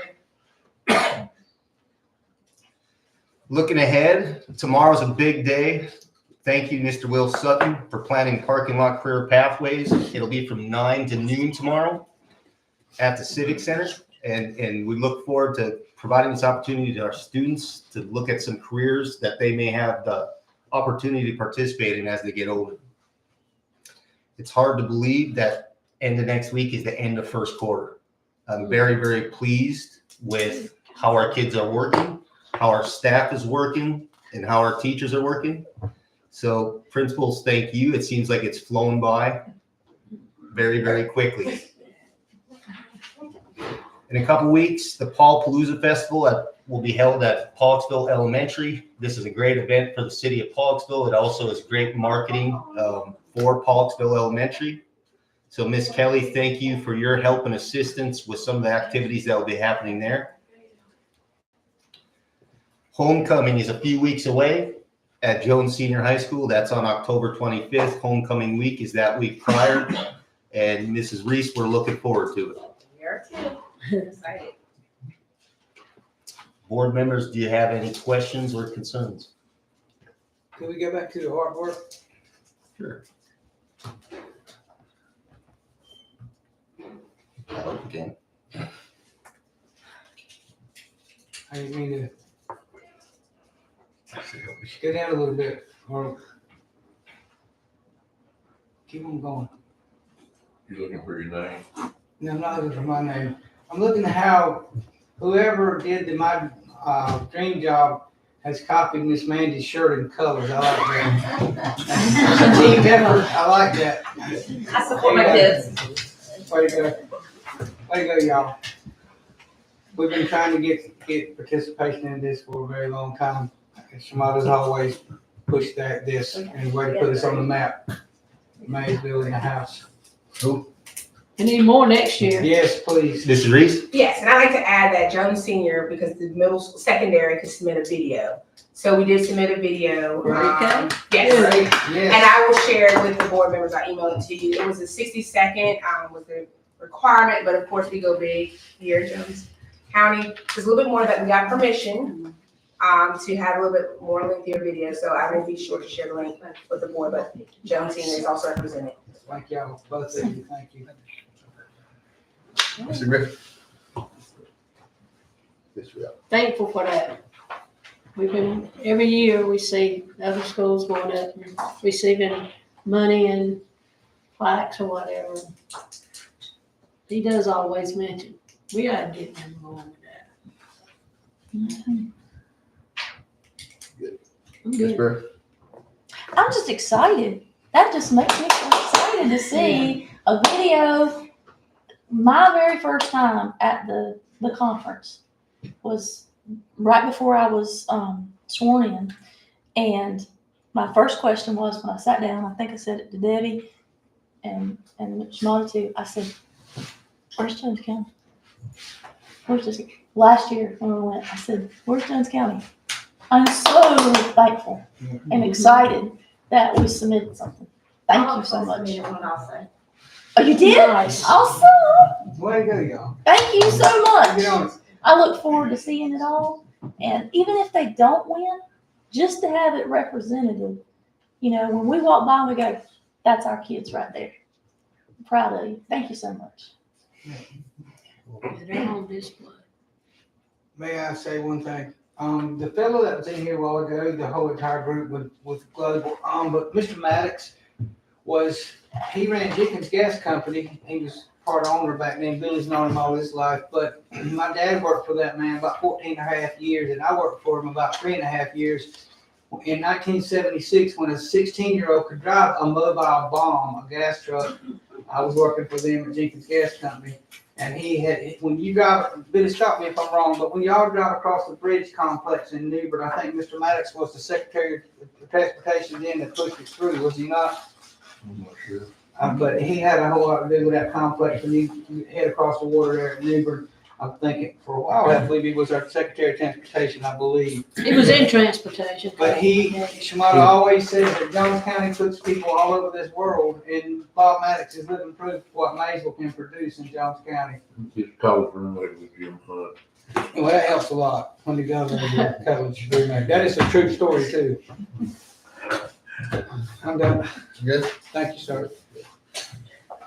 Speaker 6: Looking ahead, tomorrow's a big day. Thank you, Mr. Will Sutton, for planning parking lot career pathways. It'll be from 9 to noon tomorrow at the Civic Center. And we look forward to providing this opportunity to our students to look at some careers that they may have the opportunity to participate in as they get older. It's hard to believe that end of next week is the end of first quarter. I'm very, very pleased with how our kids are working, how our staff is working, and how our teachers are working. So principals, thank you. It seems like it's flown by very, very quickly. In a couple weeks, the Paul Palooza Festival will be held at Pollocksville Elementary. This is a great event for the city of Pollocksville. It also is great marketing for Pollocksville Elementary. So Miss Kelly, thank you for your help and assistance with some of the activities that will be happening there. Homecoming is a few weeks away at Jones Senior High School. That's on October 25th. Homecoming week is that week prior. And Mrs. Reese, we're looking forward to it.
Speaker 15: Here too. Excited.
Speaker 6: Board members, do you have any questions or concerns?
Speaker 1: Can we go back to the artwork?
Speaker 6: Sure. I hope we can.
Speaker 1: I didn't mean to go down a little bit, or keep on going.
Speaker 4: You looking for your name?
Speaker 1: No, I'm not looking for my name. I'm looking at how whoever did my dream job has copied Miss Mandy's shirt in colors. I like that. Team effort. I like that.
Speaker 15: I support my kids.
Speaker 1: Way to go. Way to go, y'all. We've been trying to get participation in this for a very long time. Shamada's always pushed this and way to put us on the map. Maysville in the house.
Speaker 6: Who?
Speaker 12: We need more next year.
Speaker 1: Yes, please.
Speaker 6: Mrs. Reese?
Speaker 15: Yes, and I'd like to add that Jones Senior, because the secondary could submit a video. So we did submit a video. Yes.
Speaker 1: Yes.
Speaker 15: And I will share it with the board members. I emailed it to you. It was a 60-second was the requirement, but of course we go big here in Jones County. It's a little bit more that we got permission to have a little bit more lengthier video. So I will be sure to share the link with the board, but Jones Senior is also represented.
Speaker 1: Thank y'all, both of you. Thank you.
Speaker 2: Mr. Griffin? Yes, we are.
Speaker 12: Thankful for that. We've been, every year we see other schools going up and receiving money and plaques or whatever. He does always mention, we gotta get them going with that. I'm
Speaker 2: Ms.
Speaker 12: good.
Speaker 2: Burke?
Speaker 14: I'm just excited. That just makes me so excited to see a video. My very first time at the conference was right before I was sworn in. And my first question was when I sat down, I think I said it to Debbie and Shamada too. I said, where's Jones County? Where's this? Last year when we went, I said, where's Jones County? I'm so thankful and excited that we submitted something. Thank you so much. Oh, you did?
Speaker 12: Nice.
Speaker 14: Awesome.
Speaker 1: Way to go, y'all.
Speaker 14: Thank you so much.
Speaker 1: Get on it.
Speaker 14: I look forward to seeing it all. And even if they don't win, just to have it represented, you know, when we walk by and we go, that's our kids right there. I'm proud of you. Thank you so much.
Speaker 12: They're on display.
Speaker 1: May I say one thing? The fellow that was in here a while ago, the whole entire group with Global, but Mr. Maddox he ran Jenkins Gas Company. He was part owner back then. Billy's known him all his life, but my dad worked for that man about 14 and a half years, and I worked for him about 3.5 years. In 1976, when a 16-year-old could drive a mobile bomb, a gas truck, I was working for them at Jenkins Gas Company. And when you drive, Billy, stop me if I'm wrong, but when y'all drive across the bridge complex in Newbern, I think Mr. Maddox was the Secretary of Transportation then that pushed it through, was he not?
Speaker 2: I'm not sure.
Speaker 1: But he had a whole lot to do with that complex when you head across the water there at Newbern. I'm thinking for a while, I believe he was our Secretary of Transportation, I believe.
Speaker 12: He was in transportation.
Speaker 1: But Shamada always says that Jones County puts people all over this world, and Bob Maddox is living proof of what Maysville can produce in Jones County.
Speaker 4: His college roommate was Jim Hunt.
Speaker 1: Well, that helps a lot when you go there to college. That is a true story too. I'm done.
Speaker 2: Good?
Speaker 1: Thank you, sir.
Speaker 2: All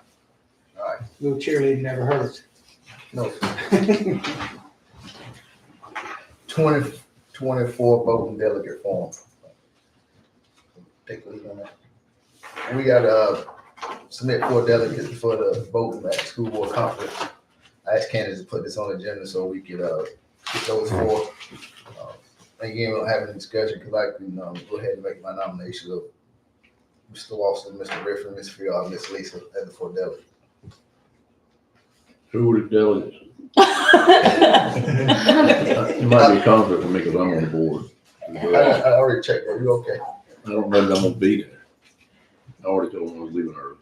Speaker 2: right.
Speaker 1: Little cheerleading never hurts.
Speaker 2: No. 2024 voting delegate form. Take a look on that. We got submit 4 delegates for the voting at the school board conference. I asked Candace to put this on the agenda so we could, get those 4. Again, we don't have any discussion, because I can, go ahead and make my nomination of Mr. Lawson, Mr. Griffin, Ms. Field, Ms. Lisa as the 4 delegates.
Speaker 4: Who were the delegates? It might be a conflict for me because I'm on the board.
Speaker 2: I already checked, are you okay?
Speaker 4: I don't know that I'm gonna be there. I already told them I was leaving early.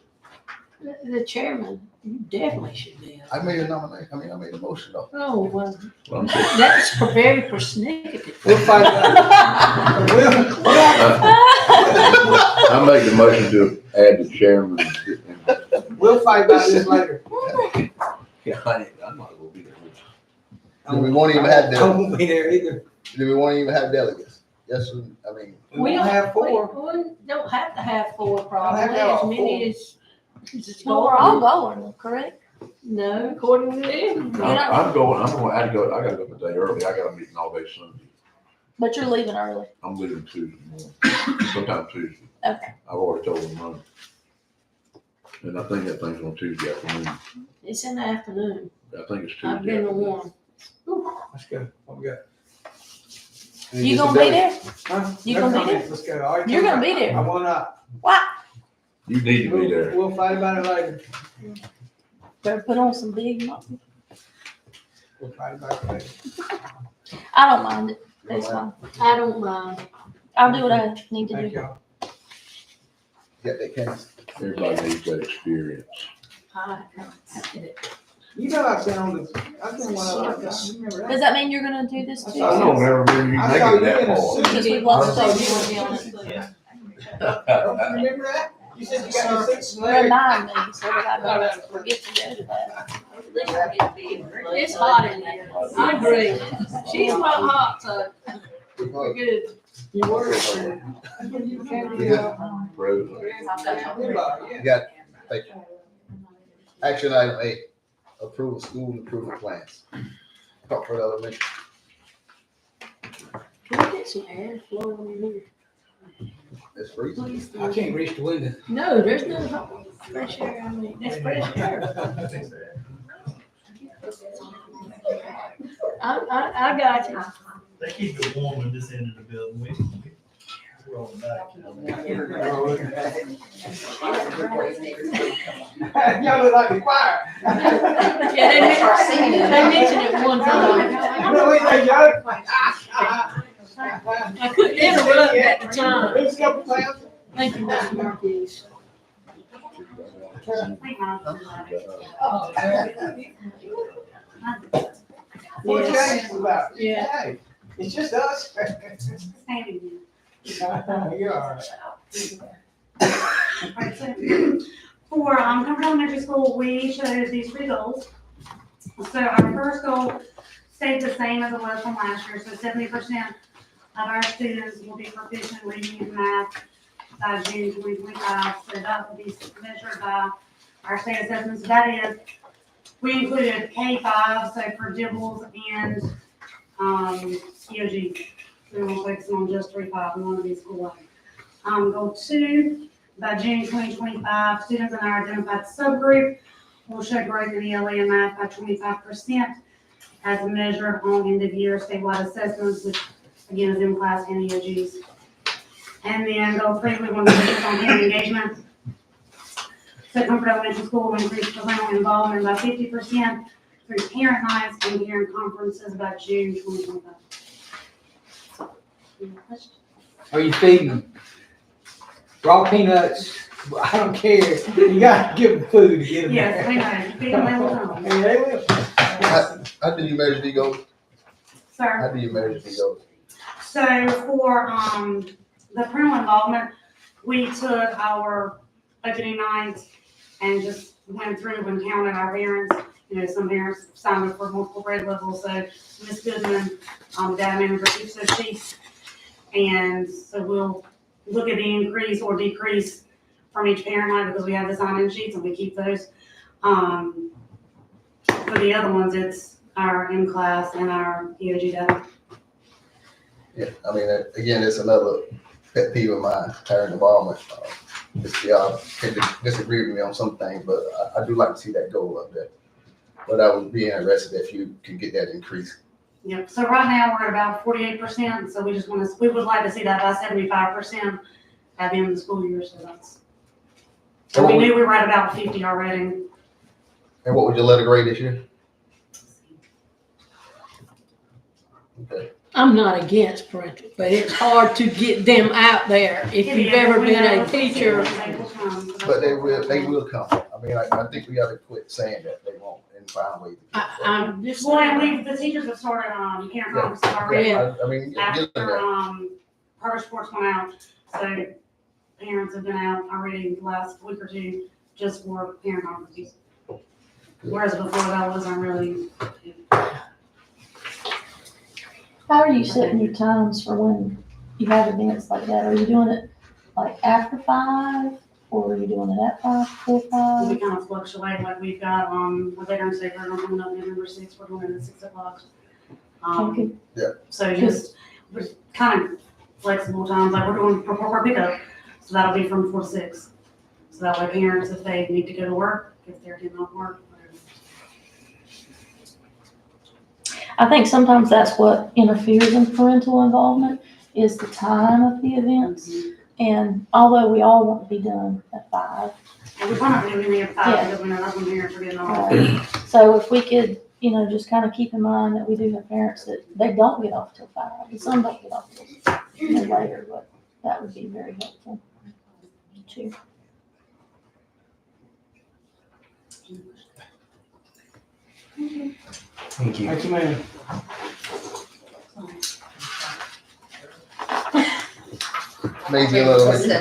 Speaker 12: The chairman, you definitely should be.
Speaker 2: I made a nomination, I made a motion though.
Speaker 12: Oh, well,
Speaker 4: Well, I'm saying,
Speaker 12: that's very persnickety.
Speaker 1: We'll fight about
Speaker 4: I make the motion to add the chairman.
Speaker 1: we'll fight about this later.
Speaker 4: Yeah, I'm not gonna be there.
Speaker 2: Do we won't even have
Speaker 1: I
Speaker 2: delegates?
Speaker 1: won't be there either.
Speaker 2: Do we won't even have delegates? Yes, I mean,
Speaker 1: We won't have 4.
Speaker 12: We don't have to have 4
Speaker 1: have
Speaker 12: probably,
Speaker 1: to have all
Speaker 12: as many as.
Speaker 14: Well, we're all going, correct?
Speaker 12: No, according to them.
Speaker 4: I'm going, I gotta go a day early. I got a meeting all day Sunday.
Speaker 14: But you're leaving early.
Speaker 4: I'm leaving Tuesday morning, sometime Tuesday.
Speaker 14: Okay.
Speaker 4: I've already told them Monday. And I think that thing's on Tuesday afternoon.
Speaker 12: It's in the afternoon.
Speaker 4: I think it's
Speaker 12: I've
Speaker 4: Tuesday
Speaker 12: been to
Speaker 4: afternoon.
Speaker 12: one.
Speaker 1: Let's go. What we got?
Speaker 14: You gonna be there?
Speaker 1: Huh?
Speaker 14: You
Speaker 1: No
Speaker 14: gonna be
Speaker 1: comments.
Speaker 14: there?
Speaker 1: Let's go. All right,
Speaker 14: You're gonna be there.
Speaker 1: I will not.
Speaker 14: What?
Speaker 4: You need to be there.
Speaker 1: We'll fight about it later.
Speaker 14: Better put on some big muscle.
Speaker 1: We'll fight about it later.
Speaker 14: I don't mind it. That's fine.
Speaker 12: I don't mind.
Speaker 14: I'll do what I need to
Speaker 1: Thank
Speaker 14: do.
Speaker 1: y'all.
Speaker 2: got that, Candace?
Speaker 4: Everybody needs that experience.
Speaker 1: You know I've been on the, I've been one of them. I remember
Speaker 14: Does
Speaker 1: that.
Speaker 14: that mean you're gonna do this
Speaker 1: I
Speaker 14: too?
Speaker 1: saw
Speaker 4: I don't remember you
Speaker 1: I saw
Speaker 4: making
Speaker 1: you
Speaker 4: that
Speaker 1: in a
Speaker 4: far.
Speaker 1: suit.
Speaker 14: Because we lost
Speaker 1: I saw
Speaker 14: those
Speaker 1: you
Speaker 14: ones
Speaker 1: in a
Speaker 14: on it.
Speaker 1: suit. Don't you remember that? You said you got your suits and leather.
Speaker 14: Remind me so that I don't forget to go to that.
Speaker 12: It's hot in there. I agree. She's not hot, so we're good.
Speaker 1: You were.
Speaker 4: President.
Speaker 2: You got, thank you. Action item 8, approve of school improvement plans. Talk for the elementary.
Speaker 12: Can we get some air flowing in here?
Speaker 2: It's freezing.
Speaker 1: I can't reach the window.
Speaker 12: No, there's no fresh air. I mean, that's fresh air. I got you.
Speaker 8: They keep it warm in this end of the building. We're on the back.
Speaker 1: Y'all look like the choir.
Speaker 12: Yeah, they mentioned it one time.
Speaker 1: No, wait, hey, y'all.
Speaker 12: I couldn't interrupt at the time.
Speaker 1: Let's go, Clown.
Speaker 12: Thank you, Mr. Marquis.
Speaker 1: What's
Speaker 12: Yes.
Speaker 1: that about?
Speaker 12: Yeah.
Speaker 1: Hey, it's just us. You're all right.
Speaker 16: For Comfort Elementary School, we chose these 3 goals. So our first goal stayed the same as it was from last year, so 70% of our students will be proficient in reading and math by June 2025. So that will be measured by our state assessments. That is, we included K-5, so for dibbles and EOG. We won't focus on just 3-5, we want to be school-wide. Goal 2, by June 2025, students in our identified subgroup will show growth in ELA and math by 25% as measured on end-of-year statewide assessments, which again is in-class and EOGs. And then goal 3, we want to focus on parent engagement. So Comfort Elementary School will increase parental involvement by 50% through parent nights and parent conferences by June 2025. Any questions?
Speaker 1: Are you feeding them? Raw peanuts, I don't care. You gotta give them food to get them
Speaker 16: Yes, we
Speaker 1: there.
Speaker 16: know. Feed them, they will come.
Speaker 1: And they will.
Speaker 2: How do you measure the goals?
Speaker 16: Sir?
Speaker 2: How do you measure the goals?
Speaker 16: So for the parental involvement, we took our budgeting nights and just went through and counted our parents. You know, some parents signed up for multiple grade levels, so Ms. Goodman, the data manager, keeps those sheets. And so we'll look at the increase or decrease from each parent night because we have the sign-in sheets and we keep those. For the other ones, it's our in-class and our EOG data.
Speaker 2: Yeah, I mean, again, it's another pet peeve of mine, parent involvement. y'all can disagree with me on some things, but I do like to see that goal up there. But I would be interested if you can get that increase.
Speaker 16: Yep, so right now we're at about 48%, so we would like to see that by 75% at the end of the school year, so that's. And we knew we were at about 50 already.
Speaker 2: And what would your letter grade this year? Okay.
Speaker 12: I'm not against parental, but it's hard to get them out there. If you've ever been a teacher,
Speaker 2: But they will come. I mean, I think we gotta quit saying that they won't and find ways to.
Speaker 12: I'm just
Speaker 16: Well,
Speaker 12: saying.
Speaker 16: and the teachers have started, parent conferences already.
Speaker 2: I mean, get them
Speaker 16: After,
Speaker 2: there.
Speaker 16: Progress reports went out, so parents have been out already the last week or two just for parent conferences. Whereas before that wasn't really.
Speaker 14: How are you setting your times for when you have events like that? Are you doing it like after 5, or are you doing it at 5, before 5?
Speaker 16: We kind of fluctuate, like we've got, a Veterans Day program coming up November 6th, we're doing it at 6 o'clock.
Speaker 14: Okay.
Speaker 16: So just, we're kind of flexible times, like we're doing for pickup, so that'll be from 4 to 6. So that way parents, if they need to go to work, if their kid not work, whatever.
Speaker 14: I think sometimes that's what interferes in parental involvement is the time of the events. And although we all want to be done at 5.
Speaker 16: And we kind of do it at 5
Speaker 14: Yeah.
Speaker 16: because we know that's when parents are getting off.
Speaker 14: Right. So if we could, just kind of keep in mind that we do have parents that they don't get off till 5, and some don't get off till later, but that would be very helpful too.
Speaker 6: Thank you.
Speaker 1: Thank you, ma'am.
Speaker 2: Maysville Elementary.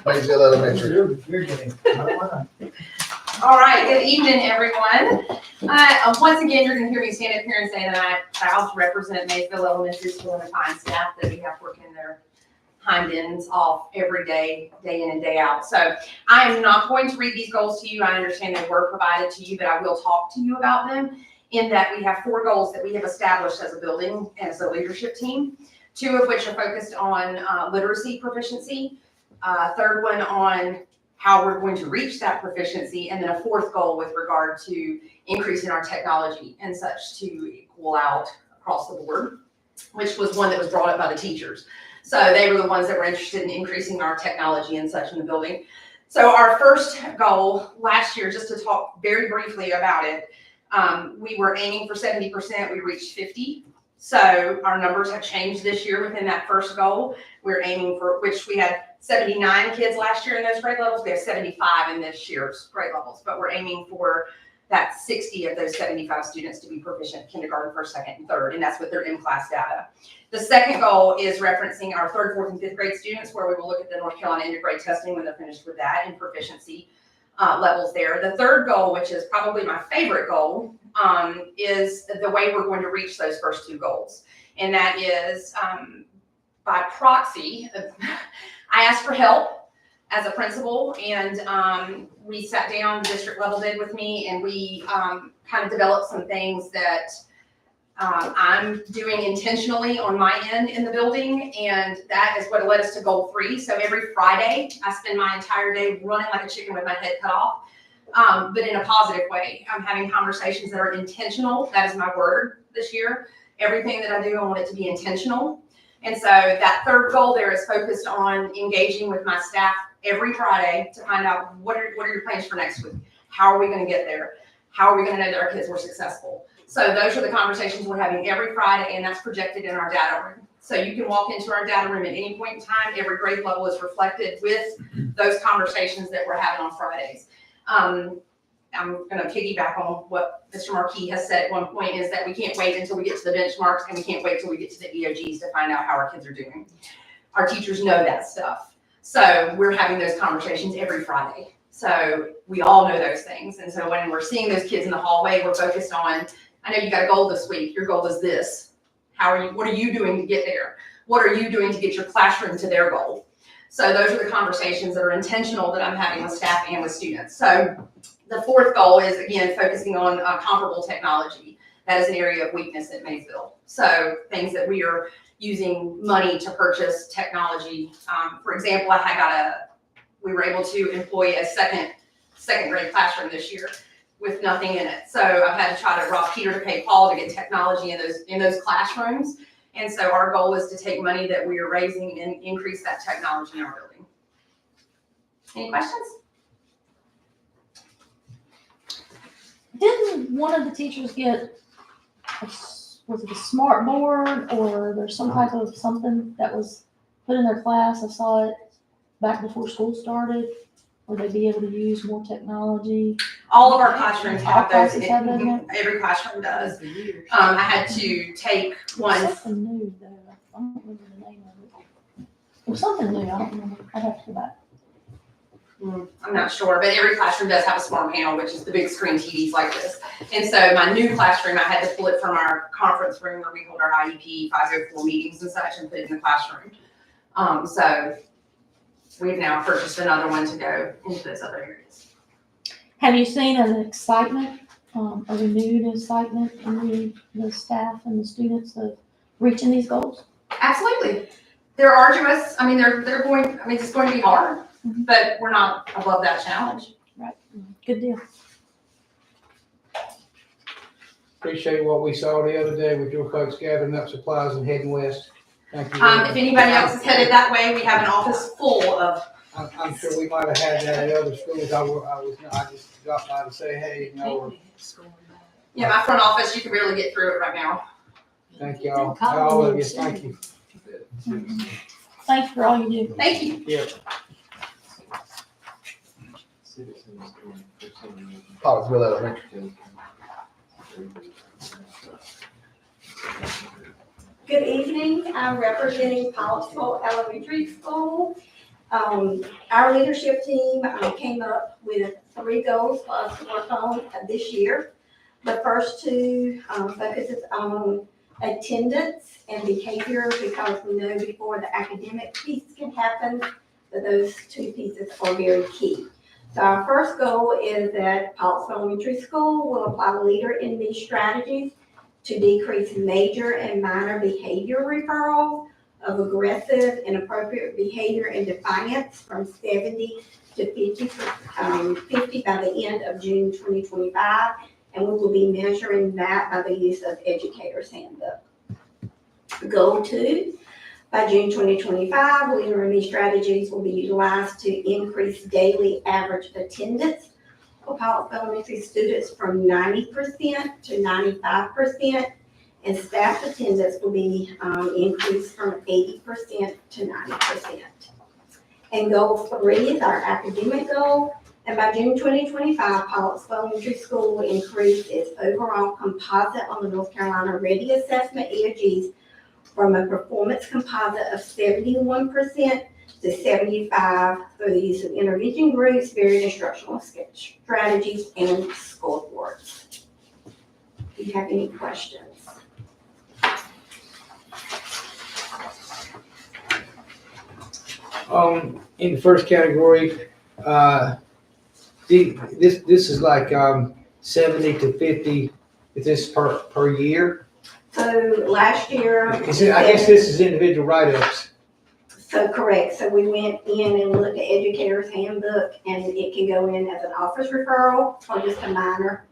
Speaker 2: Maysville Elementary.
Speaker 15: All right, good evening, everyone. Once again, you're gonna hear me stand up here and say that I'm proud to represent Maysville Elementary School and the fine staff that we have working their hind ends off every day, day in and day out. So I am not going to read these goals to you. I understand they were provided to you, but I will talk to you about them in that we have 4 goals that we have established as a building and as a leadership team, 2 of which are focused on literacy proficiency, third one on how we're going to reach that proficiency, and then a 4th goal with regard to increasing our technology and such to equal out across the board, which was one that was brought up by the teachers. So they were the ones that were interested in increasing our technology and such in the building. So our first goal last year, just to talk very briefly about it, we were aiming for 70%, we reached 50. So our numbers have changed this year within that first goal. We're aiming for, which we had 79 kids last year in those grade levels. We have 75 in this year's grade levels, but we're aiming for that 60 of those 75 students to be proficient kindergarten, 1st, 2nd, and 3rd, and that's with their in-class data. The second goal is referencing our 3rd, 4th, and 5th grade students, where we will look at the North Carolina integrated testing when they're finished with that and proficiency levels there. The 3rd goal, which is probably my favorite goal, is the way we're going to reach those first 2 goals. And that is by proxy. I asked for help as a principal, and we sat down, the district level did with me, and we kind of developed some things that I'm doing intentionally on my end in the building, and that is what led us to goal 3. So every Friday, I spend my entire day running like a chicken with my head cut off, but in a positive way. I'm having conversations that are intentional. That is my word this year. Everything that I do, I want it to be intentional. And so that 3rd goal there is focused on engaging with my staff every Friday to find out what are your plans for next week? How are we going to get there? How are we going to know that our kids were successful? So those are the conversations we're having every Friday, and that's projected in our data room. So you can walk into our data room at any point in time. Every grade level is reflected with those conversations that we're having on Fridays. I'm going to piggyback on what Mr. Marquis has said at one point, is that we can't wait until we get to the benchmarks, and we can't wait till we get to the EOGs to find out how our kids are doing. Our teachers know that stuff. So we're having those conversations every Friday. So we all know those things. And so when we're seeing those kids in the hallway, we're focused on, I know you got a goal this week. Your goal is this. What are you doing to get there? What are you doing to get your classroom to their goal? So those are the conversations that are intentional that I'm having with staff and with students. So the 4th goal is, again, focusing on comparable technology. That is an area of weakness at Maysville. So things that we are using money to purchase technology. For example, I got
Speaker 3: we were able to employ a second grade classroom this year with nothing in it. So I've had to try to rob Peter to pay Paul to get technology in those classrooms. And so our goal is to take money that we are raising and increase that technology in our building. Any questions?
Speaker 14: Didn't one of the teachers get, was it a smart board or there's some type of something that was put in their class? I saw it back before school started. Would they be able to use more technology?
Speaker 3: All of our classrooms have those.
Speaker 14: Classes have them in it?
Speaker 3: Every classroom does. I had to take one.
Speaker 14: Something new though. I don't remember the name of it. It was something new. I don't remember. I'd have to go back.
Speaker 3: I'm not sure, but every classroom does have a smart panel, which is the big screen TVs like this. And so my new classroom, I had to pull it from our conference room where we hold our IEP 504 meetings and such and put it in the classroom. So we've now purchased another one to go into those other areas.
Speaker 14: Have you seen an excitement, a renewed excitement in the staff and the students of reaching these goals?
Speaker 3: Absolutely. They're arduous. I mean, it's going to be hard, but we're not above that challenge.
Speaker 14: Right. Good deal.
Speaker 1: Appreciate what we saw the other day with your folks gathering up supplies and heading west. Thank you.
Speaker 3: If anybody else is headed that way, we have an office full of.
Speaker 1: I'm sure we might have had that at other schools. I just dropped by to say, hey, you know.
Speaker 3: Yeah, my front office, you can barely get through it right now.
Speaker 1: Thank y'all. All of you. Thank you.
Speaker 14: Thanks for all you do.
Speaker 3: Thank you.
Speaker 1: Yeah.
Speaker 2: Pottsville Elementary.
Speaker 17: Good evening, I'm representing Pottsville Elementary School. Our leadership team came up with 3 goals for us to work on this year. The first 2 focuses on attendance and behavior because we know before the academic piece can happen, that those 2 pieces are very key. So our first goal is that Pottsville Elementary School will apply leader in these strategies to decrease major and minor behavior referrals of aggressive, inappropriate behavior and defiance from 70 to 50 by the end of June 2025. And we will be measuring that by the use of Educator's Handbook. Goal 2, by June 2025, leader in these strategies will be utilized to increase daily average attendance for Pottsville Elementary students from 90% to 95%, and staff attendance will be increased from 80% to 90%. And goal 3 is our academic goal. And by June 2025, Pottsville Elementary School will increase its overall composite on the North Carolina Ready Assessment EOGs from a performance composite of 71% to 75% through the use of intervention groups, varied instructional strategies, and scoreboards. Do you have any questions?
Speaker 1: In the first category, this is like 70 to 50. Is this per year?
Speaker 17: So last year.
Speaker 1: I guess this is individual write-ups.
Speaker 17: So correct. So we went in and looked at Educator's Handbook, and it can go in as an office referral or just a minor.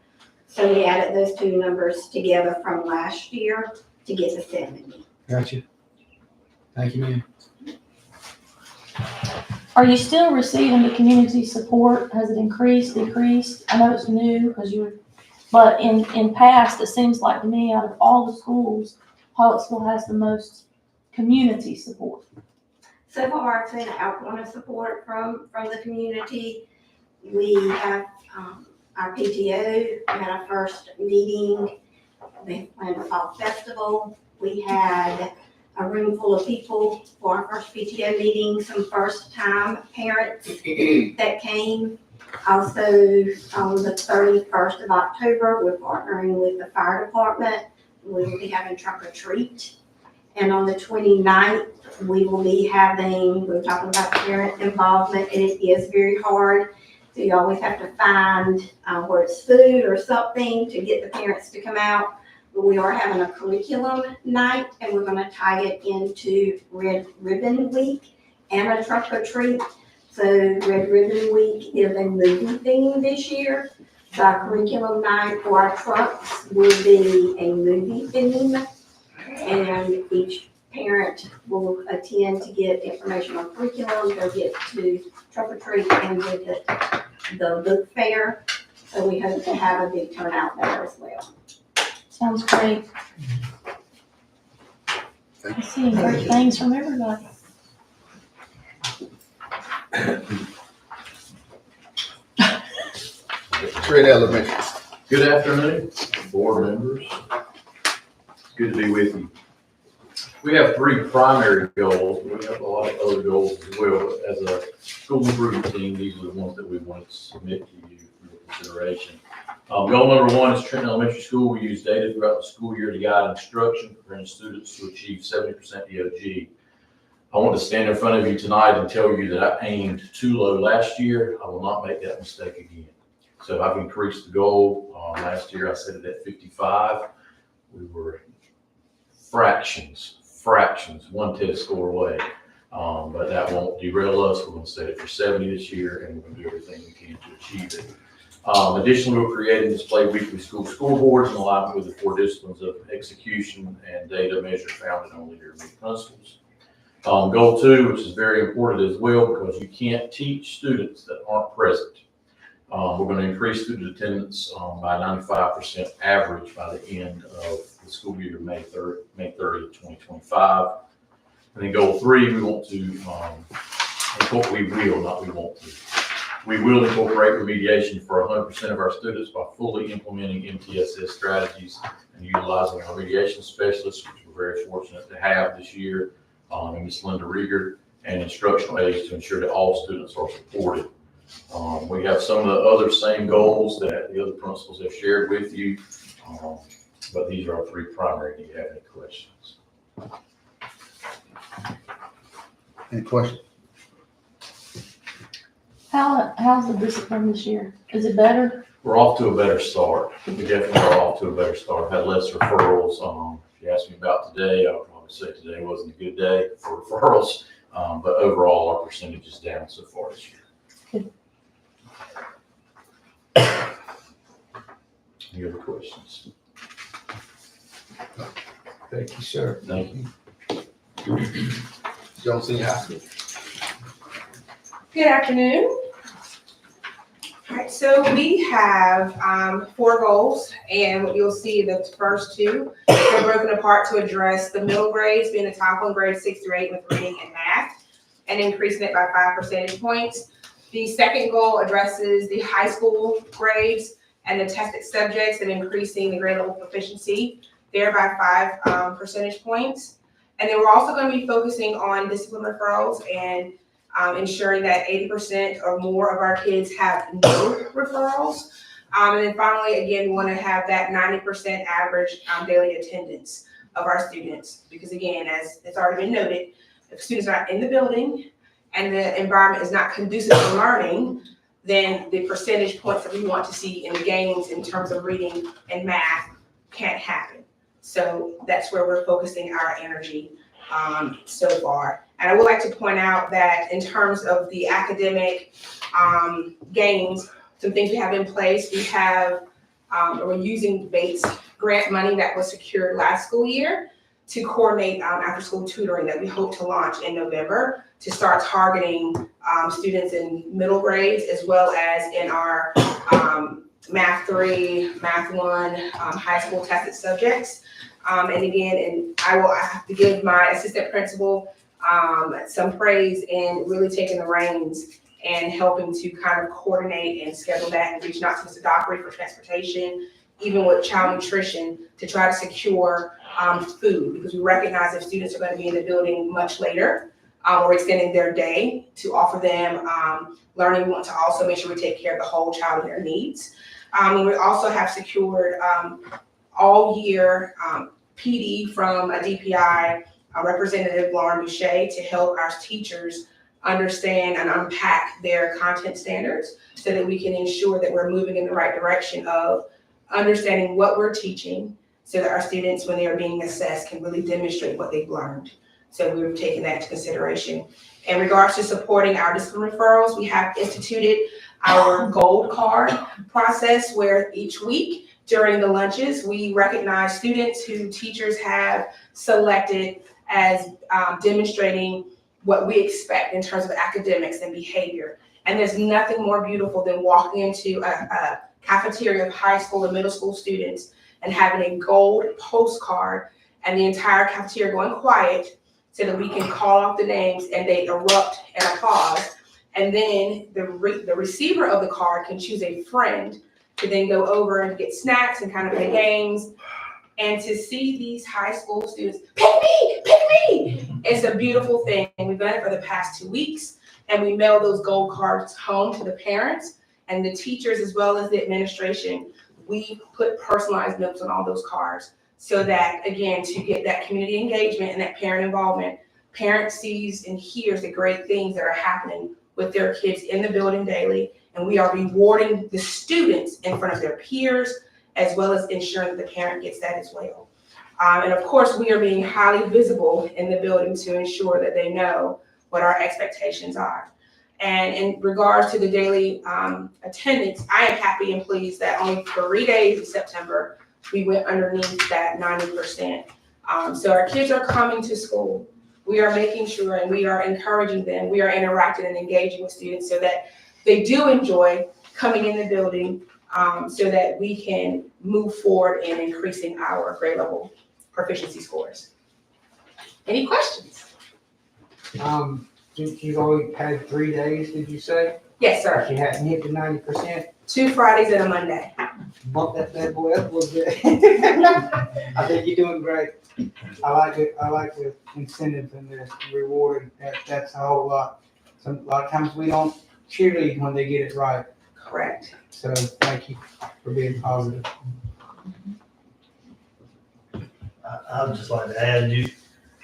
Speaker 17: So we added those 2 numbers together from last year to get to 70.
Speaker 1: Gotcha. Thank you, ma'am.
Speaker 14: Are you still receiving the community support? Has it increased, decreased? I know it's new because but in past, it seems like to me, out of all the schools, Pottsville has the most community support.
Speaker 17: So far, I've seen outpouring support from the community. We have our PTO. We had our first meeting. They planned a fall festival. We had a room full of people for our first PTO meeting, some first-time parents that came. Also, on the 31st of October, we're partnering with the fire department. We will be having trunk or treat. And on the 29th, we will be we're talking about parent involvement, and it is very hard. So you always have to find where it's food or something to get the parents to come out. But we are having a curriculum night, and we're going to tie it into Red Ribbon Week and a trunk or treat. So Red Ribbon Week is a movie theme this year. So our curriculum night for our trucks will be a movie theme. And each parent will attend to get information on curriculum. They'll get to trunk or treat and visit the book fair. So we hope to have a big turnout there as well.
Speaker 14: Sounds great. I'm seeing great things from everybody.
Speaker 2: Trent Elementary.
Speaker 18: Good afternoon, board members. It's good to be with you. We have three primary goals. We have a lot of other goals as well. As a school improvement team, these are the ones that we want to submit to you for your consideration. Goal number one is Trenton Elementary School. We use data throughout the school year to guide instruction, preparing students to achieve 70% EOG. I want to stand in front of you tonight and tell you that I aimed too low last year. I will not make that mistake again. So I've increased the goal. Last year I set it at 55. We were fractions, one test score away. But that won't derail us. We're going to set it for 70 this year, and we're going to do everything we can to achieve it. Additionally, we're creating and display weekly school scoreboards in alignment with the 4 disciplines of execution and data measure founded on leader and lead principles. Goal 2, which is very important as well, because you can't teach students that aren't present. We're going to increase student attendance by 95% average by the end of the school year, May 30th, 2025. And then goal 3, we want to, we will incorporate remediation for 100% of our students by fully implementing MTSS strategies and utilizing our remediation specialists, which we're very fortunate to have this year, and Ms. Linda Rieger, and instructional aides to ensure that all students are supported. We have some of the other same goals that the other principals have shared with you, but these are our 3 primary. Do you have any questions?
Speaker 2: Any questions?
Speaker 14: How's the discipline this year? Is it better?
Speaker 18: We're off to a better start. We definitely are off to a better start. Had less referrals. If you ask me about today, I would probably say today wasn't a good day for referrals, but overall our percentage is down so far this year.
Speaker 14: Good.
Speaker 18: Any other questions?
Speaker 2: Thank you, sir.
Speaker 18: Thank you.
Speaker 2: Jones Senior High School.
Speaker 15: Good afternoon. All right, so we have 4 goals, and what you'll see the first 2 are broken apart to address the middle grades, being the top one, grades 6 through 8 with reading and math, and increasing it by 5 percentage points. The second goal addresses the high school grades and the tested subjects and increasing the grade level proficiency there by 5 percentage points. And then we're also going to be focusing on discipline referrals and ensuring that 80% or more of our kids have no referrals. And then finally, again, we want to have that 90% average daily attendance of our students. Because again, as it's already been noted, if students are not in the building and the environment is not conducive to learning, then the percentage points that we want to see in the games in terms of reading and math can't happen. So that's where we're focusing our energy so far. And I would like to point out that in terms of the academic gains, some things we have in place, we have, we're using Bates grant money that was secured last school year to coordinate after school tutoring that we hope to launch in November to start targeting students in middle grades as well as in our Math 3, Math 1, high school tested subjects. And again, I have to give my assistant principal some praise in really taking the reins and helping to kind of coordinate and schedule that and reaching out to Mr. Dockery for transportation, even with child nutrition to try to secure food, because we recognize if students are going to be in the building much later or extending their day to offer them learning, we want to also make sure we take care of the whole child and their needs. We also have secured all year PD from a DPI Representative Lauren Boucher to help our teachers understand and unpack their content standards so that we can ensure that we're moving in the right direction of understanding what we're teaching so that our students, when they are being assessed, can really demonstrate what they've learned. So we're taking that into consideration. In regards to supporting our discipline referrals, we have instituted our gold card process where each week during the lunches, we recognize students who teachers have selected as demonstrating what we expect in terms of academics and behavior. And there's nothing more beautiful than walking into a cafeteria of high school and middle school students and having a gold postcard and the entire cafeteria going quiet so that we can call off the names and they erupt in applause. And then the receiver of the card can choose a friend to then go over and get snacks and kind of play games. And to see these high school students, pick me, it's a beautiful thing. And we've done it for the past 2 weeks. And we mail those gold cards home to the parents and the teachers as well as the administration. We put personalized notes on all those cards so that, again, to get that community engagement and that parent involvement, parent sees and hears the great things that are happening with their kids in the building daily. And we are rewarding the students in front of their peers, as well as ensuring that the parent gets that as well. And of course, we are being highly visible in the building to ensure that they know what our expectations are. And in regards to the daily attendance, I am happy and pleased that only 3 days in September, we went underneath that 90%. So our kids are coming to school. We are making sure and we are encouraging them. We are interacting and engaging with students so that they do enjoy coming in the building so that we can move forward in increasing our grade level proficiency scores. Any questions?
Speaker 1: You've only had 3 days, did you say?
Speaker 15: Yes, sir.
Speaker 1: You hadn't hit the 90%?
Speaker 15: 2 Fridays and a Monday.
Speaker 1: Bump that bad boy up a little bit. I think you're doing great. I like it. I like the incentive and the reward. That's a whole lot. A lot of times we don't cheerlead when they get it right.
Speaker 15: Correct.
Speaker 1: So thank you for being positive.
Speaker 8: I would just like to add,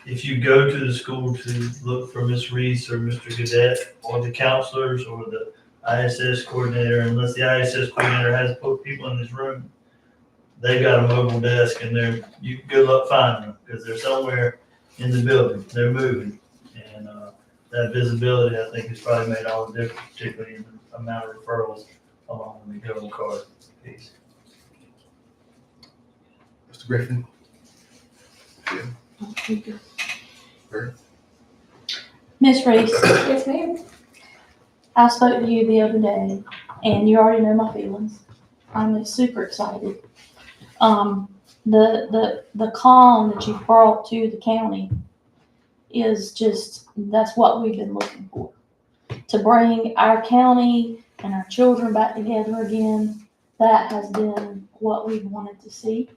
Speaker 8: if you go to the school to look for Ms. Reese or Mr. Gadet or the counselors or the ISS coordinator, unless the ISS coordinator has people in this room, they've got a mobile desk and good luck finding them because they're somewhere in the building. They're moving. And that visibility, I think, has probably made all the difference, particularly in the amount of referrals along with the gold card piece.
Speaker 2: Mr. Griffin?
Speaker 14: Miss Reese,
Speaker 15: Yes, ma'am.
Speaker 14: I spoke to you the other day, and you already know my feelings. I'm super excited. The calm that you brought to the county is just, that's what we've been looking for. To bring our county and our children back together again, that has been what we've wanted to see.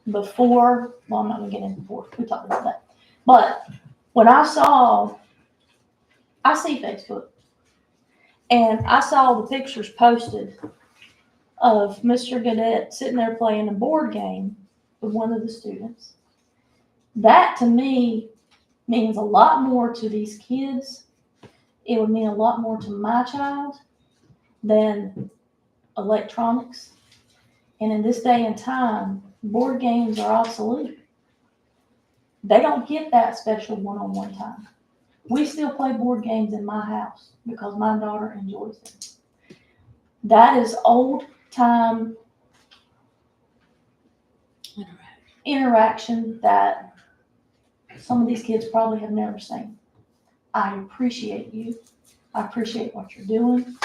Speaker 14: Before, well, I'm not gonna get into before, we talked about that. But when I see Facebook, and I saw the pictures posted of Mr. Gadet sitting there playing a board game with one of the students. That to me means a lot more to these kids. It would mean a lot more to my child than electronics. And in this day and time, board games are obsolete. They don't get that special one-on-one time. We still play board games in my house because my daughter enjoys them. That is old time interaction that some of these kids probably have never seen. I appreciate you. I appreciate what you're doing.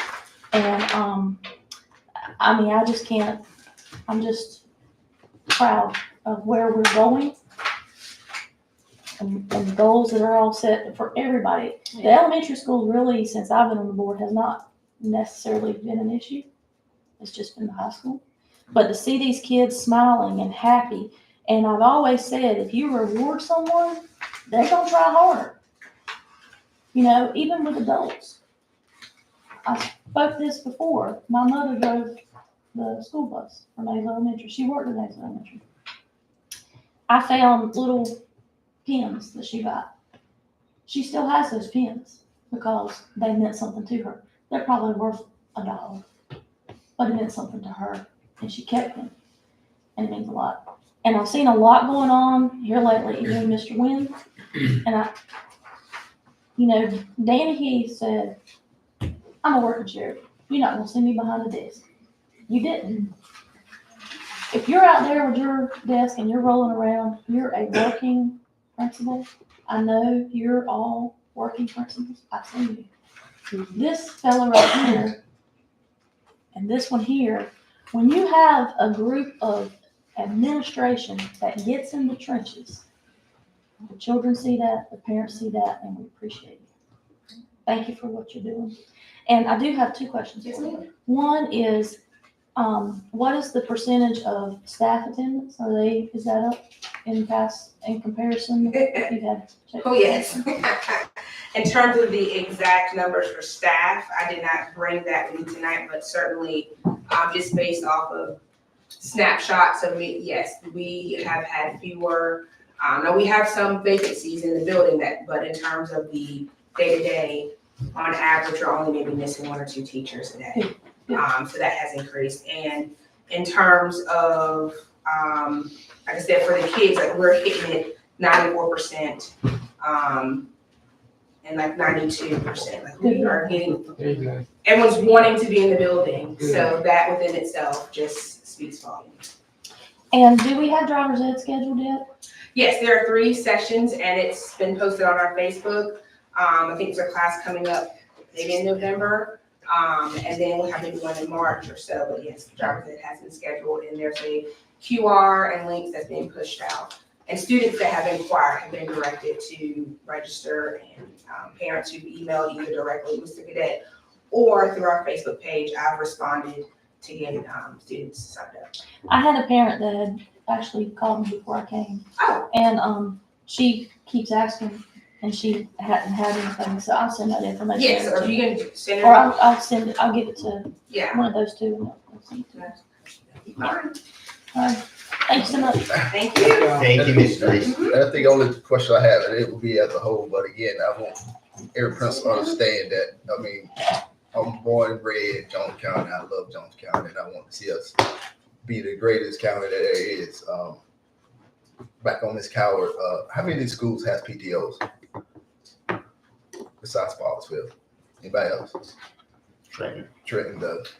Speaker 14: And I mean, I just can't, I'm just proud of where we're going and the goals that are all set for everybody. The elementary school really, since I've been on the board, has not necessarily been an issue. It's just been the high school. But to see these kids smiling and happy, and I've always said, if you reward someone, they're going to try harder. You know, even with adults. I spoke this before. My mother drove the school bus for Mays Elementary. She worked at Mays Elementary. I found little pins that she got. She still has those pins because they meant something to her. They're probably worth $1, but it meant something to her, and she kept them, and it means a lot. And I've seen a lot going on here lately, even Mr. Wynn. And you know, Danny Heath said, I'm a working sheriff. You're not gonna see me behind a desk. You didn't. If you're out there with your desk and you're rolling around, you're a working principal. I know you're all working principals. I've seen you. This fellow right here and this one here, when you have a group of administration that gets in the trenches, the children see that, the parents see that, and we appreciate you. Thank you for what you're doing. And I do have two questions for you. One is, what is the percentage of staff attendance? Is that up in comparison? If you had checked?
Speaker 15: Oh, yes. In terms of the exact numbers for staff, I did not bring that with me tonight, but certainly, just based off of snapshots of it, yes, we have had fewer. Now we have some vacancies in the building but in terms of the day-to-day, on average, we're only maybe missing 1 or 2 teachers a day. So that has increased. And in terms of, like I said, for the kids, like we're hitting it 94%, and like 92%. Like we are getting, everyone's wanting to be in the building. So that within itself just speaks volumes.
Speaker 14: And do we have driver's ed scheduled yet?
Speaker 15: Yes, there are 3 sessions and it's been posted on our Facebook. I think there's a class coming up maybe in November. And then we'll have maybe one in March or so, but yes, driver's ed has been scheduled and there's a QR and links that's being pushed out. And students that have inquired have been directed to register, and parents who've emailed either directly with Mr. Cadet or through our Facebook page, I've responded to getting students signed up.
Speaker 14: I had a parent that had actually called me before I came.
Speaker 15: Oh.
Speaker 14: And she keeps asking, and she hadn't had anything, so I'll send that information.
Speaker 15: Yes, or you can send it.
Speaker 14: Or I'll send it, I'll give it to one of those two. All right. Thanks so much.
Speaker 15: Thank you.
Speaker 6: Thank you, Ms. Reese.
Speaker 2: I think the only question I have, and it will be as a whole, but again, I want every principal to understand that, I mean, I'm born and bred in Jones County. I love Jones County, and I want to see us be the greatest county that there is. Back on Ms. Coward, how many of these schools has PTOs besides Ballsville? Anybody else? Trenton does.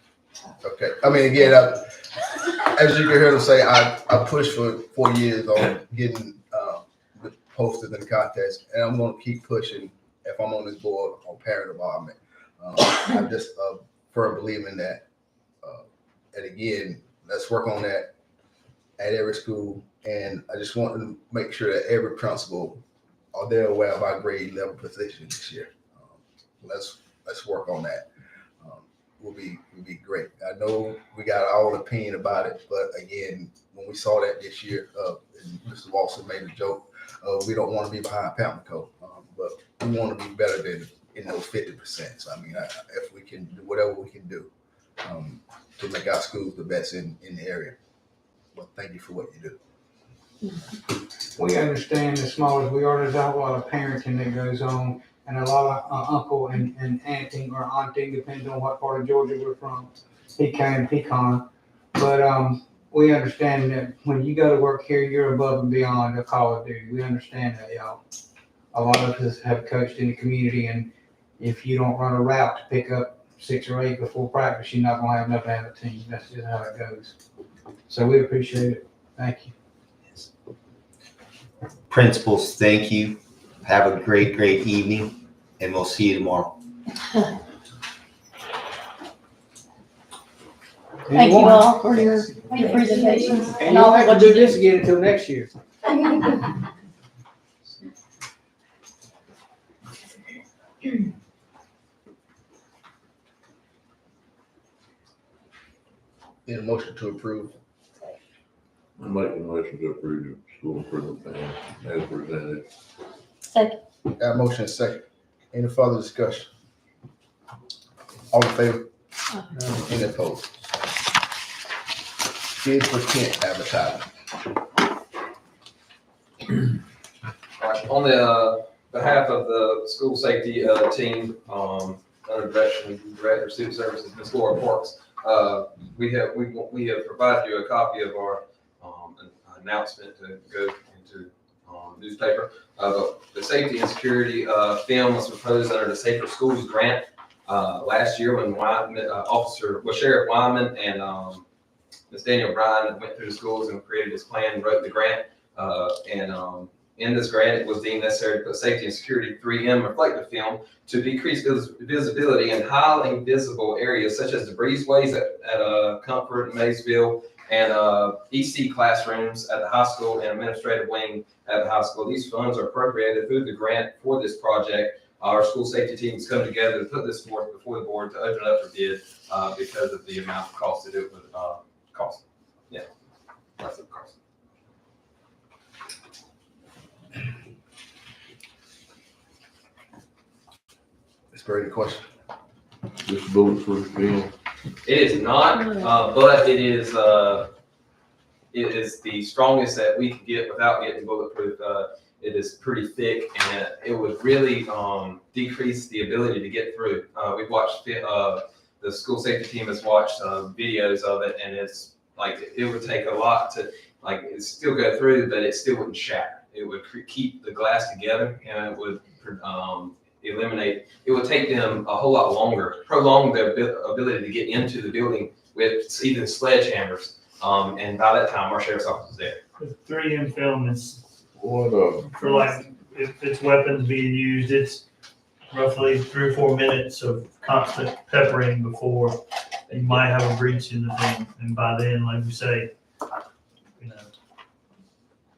Speaker 2: Okay. I mean, again, as you can hear them say, I pushed for 4 years on getting the posters and the contest, and I'm going to keep pushing if I'm on this board on parent involvement. I'm just a firm believer in that. And again, let's work on that at every school. And I just want to make sure that every principal are there aware of our grade level position this year. Let's work on that. Will be great. I know we got our own opinion about it, but again, when we saw that this year, and Mr. Walson made a joke, we don't want to be behind Pamlico, but we want to be better than in those 50%. So I mean, if we can do whatever we can do to make our schools the best in the area. Well, thank you for what you do.
Speaker 1: We understand as small as we are, there's a whole lot of parenting that goes on, and a lot of uncle and auntie or auntie, depending on what part of Georgia we're from, pecan. But we understand that when you go to work here, you're above and beyond the call of duty. We understand that, y'all. A lot of us have coached in the community, and if you don't run a route to pick up 6 or 8 before practice, you're not gonna have enough to have a team. That's just how it goes. So we appreciate it. Thank you.
Speaker 6: Principals, thank you. Have a great evening, and we'll see you tomorrow.
Speaker 14: Thank you all for your presentations.
Speaker 1: And you don't have to do this again until next year.
Speaker 2: Need a motion to approve.
Speaker 4: I make a motion to approve the school improvement plan as presented.
Speaker 14: Second.
Speaker 2: Got a motion second. Any further discussion? All in favor? Any opposed? Kids for tent advertising.
Speaker 13: All right, on the behalf of the school safety team, under Director of Student Services, Ms. Laura Parks, we have provided you a copy of our announcement to go into newspaper. The safety and security film was proposed under the Safer Schools grant last year when Sheriff Wyman and Ms. Daniel Bryan went through the schools and created this plan, wrote the grant, in this grant, it was deemed necessary to put safety and security 3M reflective film to decrease visibility in highly visible areas such as the breezeways at Comfort and Maysville, and EC classrooms at the high school and administrative wing at the high school. These funds are appropriated through the grant for this project. Our school safety teams come together to put this forth before the board to open it up for bid because of the amount of cost that it would cost. Yeah, that's the cost.
Speaker 2: It's a very good question.
Speaker 4: This bulletproof film.
Speaker 13: It is not, but it is the strongest that we can get without getting bulletproof. It is pretty thick, and it would really decrease the ability to get through. We've watched the school safety team has watched videos of it, and it's like it would take a lot to it still go through, but it still wouldn't shatter. It would keep the glass together, and it would eliminate. It would take them a whole lot longer, prolong their ability to get into the building with even sledgehammers. And by that time, our sheriff's office is there.
Speaker 8: The 3M film is
Speaker 4: What
Speaker 8: for like, if it's weapons being used, it's roughly 3 or 4 minutes of constant peppering before you might have a breach in the film. And by then, like you say, you know,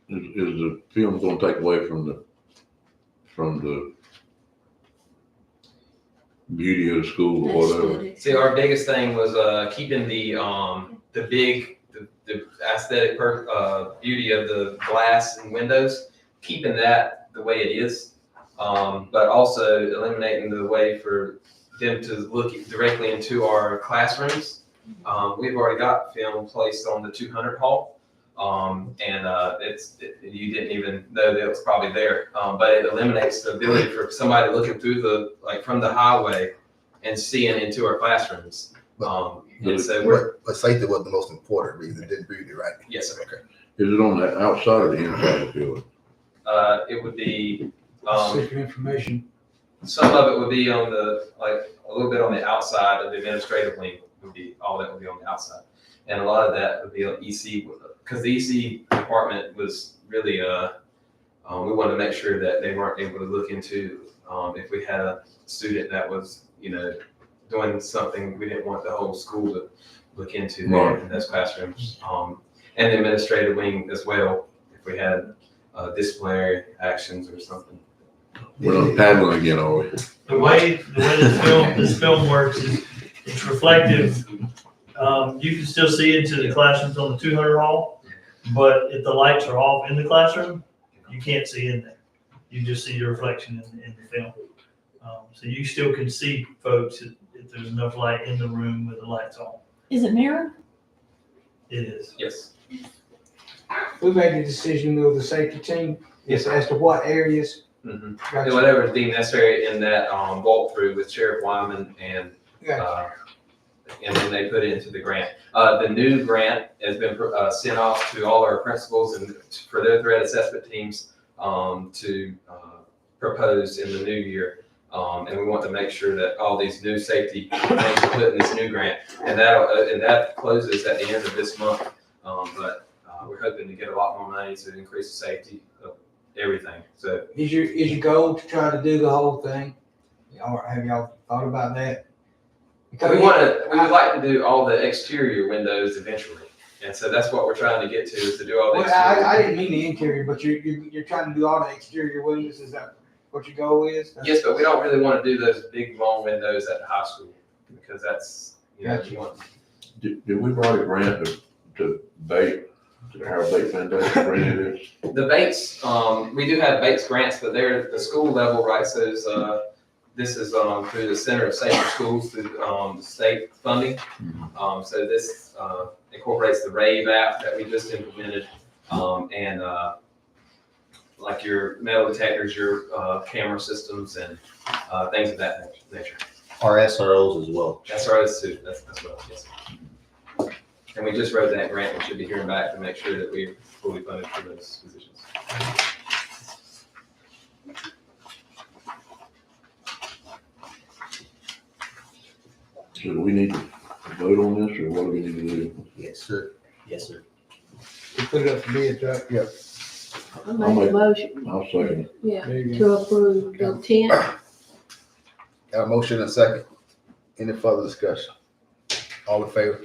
Speaker 4: is the film gonna take away from the beauty of the school or whatever?
Speaker 13: See, our biggest thing was keeping the aesthetic beauty of the glass and windows, keeping that the way it is, but also eliminating the way for them to look directly into our classrooms. We've already got film placed on the 200 hall, and you didn't even know that it was probably there, but it eliminates the ability for somebody looking through from the highway and seeing into our classrooms. And so
Speaker 2: But safety was the most important reason, it didn't beauty, right?
Speaker 13: yes, sir.
Speaker 2: Okay.
Speaker 4: Is it on the outside or the inside of the building?
Speaker 13: It would be,
Speaker 1: Secret information.
Speaker 13: some of it would be on a little bit on the outside of the administrative wing would be, all that would be on the outside. And a lot of that would be on EC, because the EC department was really, we wanted to make sure that they weren't able to look into, if we had a student that was, doing something, we didn't want the whole school to look into there in those classrooms. And the administrative wing as well, if we had disciplinary actions or something.
Speaker 4: We're not paddling again, are we?
Speaker 8: the way this film works is it's reflective. You can still see into the classrooms on the 200 hall, but if the lights are off in the classroom, you can't see in there. You just see your reflection in the film. So you still can see folks if there's enough light in the room with the lights on.
Speaker 14: Is it mirrored?
Speaker 8: It is.
Speaker 13: Yes.
Speaker 1: We made the decision with the safety team as to what areas.
Speaker 13: Mm-hmm.
Speaker 1: Gotcha.
Speaker 13: And whatever is deemed necessary in that walkthrough with Sheriff Wyman and then they put it into the grant. The new grant has been sent off to all our principals and for their threat assessment teams to propose in the new year. And we want to make sure that all these new safety things are put in this new grant, and that closes at the end of this month. But we're hoping to get a lot more money to increase the safety of everything. So
Speaker 1: Is your goal to try to do the whole thing? Or have y'all thought about that? Because
Speaker 13: we would like to do all the exterior windows eventually, and so that's what we're trying to get to, is to do all the
Speaker 1: Well,
Speaker 13: exterior.
Speaker 1: I didn't mean the interior, but you're trying to do all the exterior windows. Is that what your goal is?
Speaker 13: Yes, but we don't really want to do those big long windows at the high school because that's
Speaker 1: Gotcha.
Speaker 13: you want.
Speaker 4: Did we write a grant to bait, to our bait foundation rented it?
Speaker 13: The Bates, we do have Bates grants, but they're at the school level, right? So this is through the Center of Safer Schools through the state funding. So this incorporates the RAVE app that we just implemented, and like your metal detectors, your camera systems, and things of that nature.
Speaker 6: Our SROs as well.
Speaker 13: SROs too. That's well, yes. And we just wrote that grant. We should be hearing back to make sure that we're fully funded for those positions.
Speaker 4: So do we need to vote on this, or what do we need to do?
Speaker 6: Yes, sir. Yes, sir.
Speaker 1: We put it up to bid, right?
Speaker 6: Yep.
Speaker 12: I make a motion,
Speaker 4: I'll second it.
Speaker 12: yeah,
Speaker 1: There you
Speaker 12: to approve the tent.
Speaker 2: Got a motion and a second. Any further discussion? All in favor?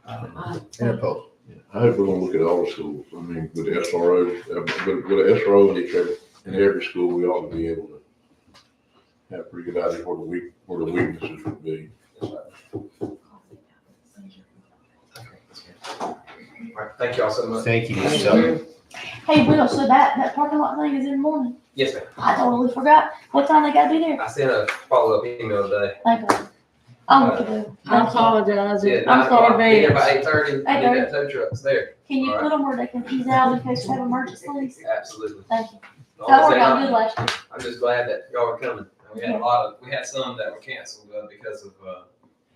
Speaker 2: Any opposed?
Speaker 4: I hope we're gonna look at all the schools. I mean, with the SROs, with the SRO in every school, we ought to be able to have a pretty good idea where the weaknesses would be.
Speaker 13: All right, thank y'all so much.
Speaker 6: Thank you, Mr. Summer.
Speaker 14: Hey, Will, so that parking lot thing is in the morning?
Speaker 13: Yes, ma'am.
Speaker 14: I totally forgot. What time they gotta be there?
Speaker 13: I sent a follow-up email today.
Speaker 14: Thank you. I'm with you.
Speaker 12: I apologize.
Speaker 13: Yeah,
Speaker 12: I'm
Speaker 13: 9 o'clock.
Speaker 12: sorry,
Speaker 13: Be there
Speaker 12: Vance.
Speaker 13: by 8:30. Need
Speaker 14: 8:30.
Speaker 13: that tow truck's there.
Speaker 14: Can you
Speaker 13: All right.
Speaker 14: put them where they can ease out in case we have emergencies?
Speaker 13: Absolutely.
Speaker 14: Thank you.
Speaker 13: As long
Speaker 14: That
Speaker 13: as
Speaker 14: worked
Speaker 13: they're
Speaker 14: out
Speaker 13: not-
Speaker 14: good last year.
Speaker 13: I'm just glad that y'all are coming. We had some that were canceled because of,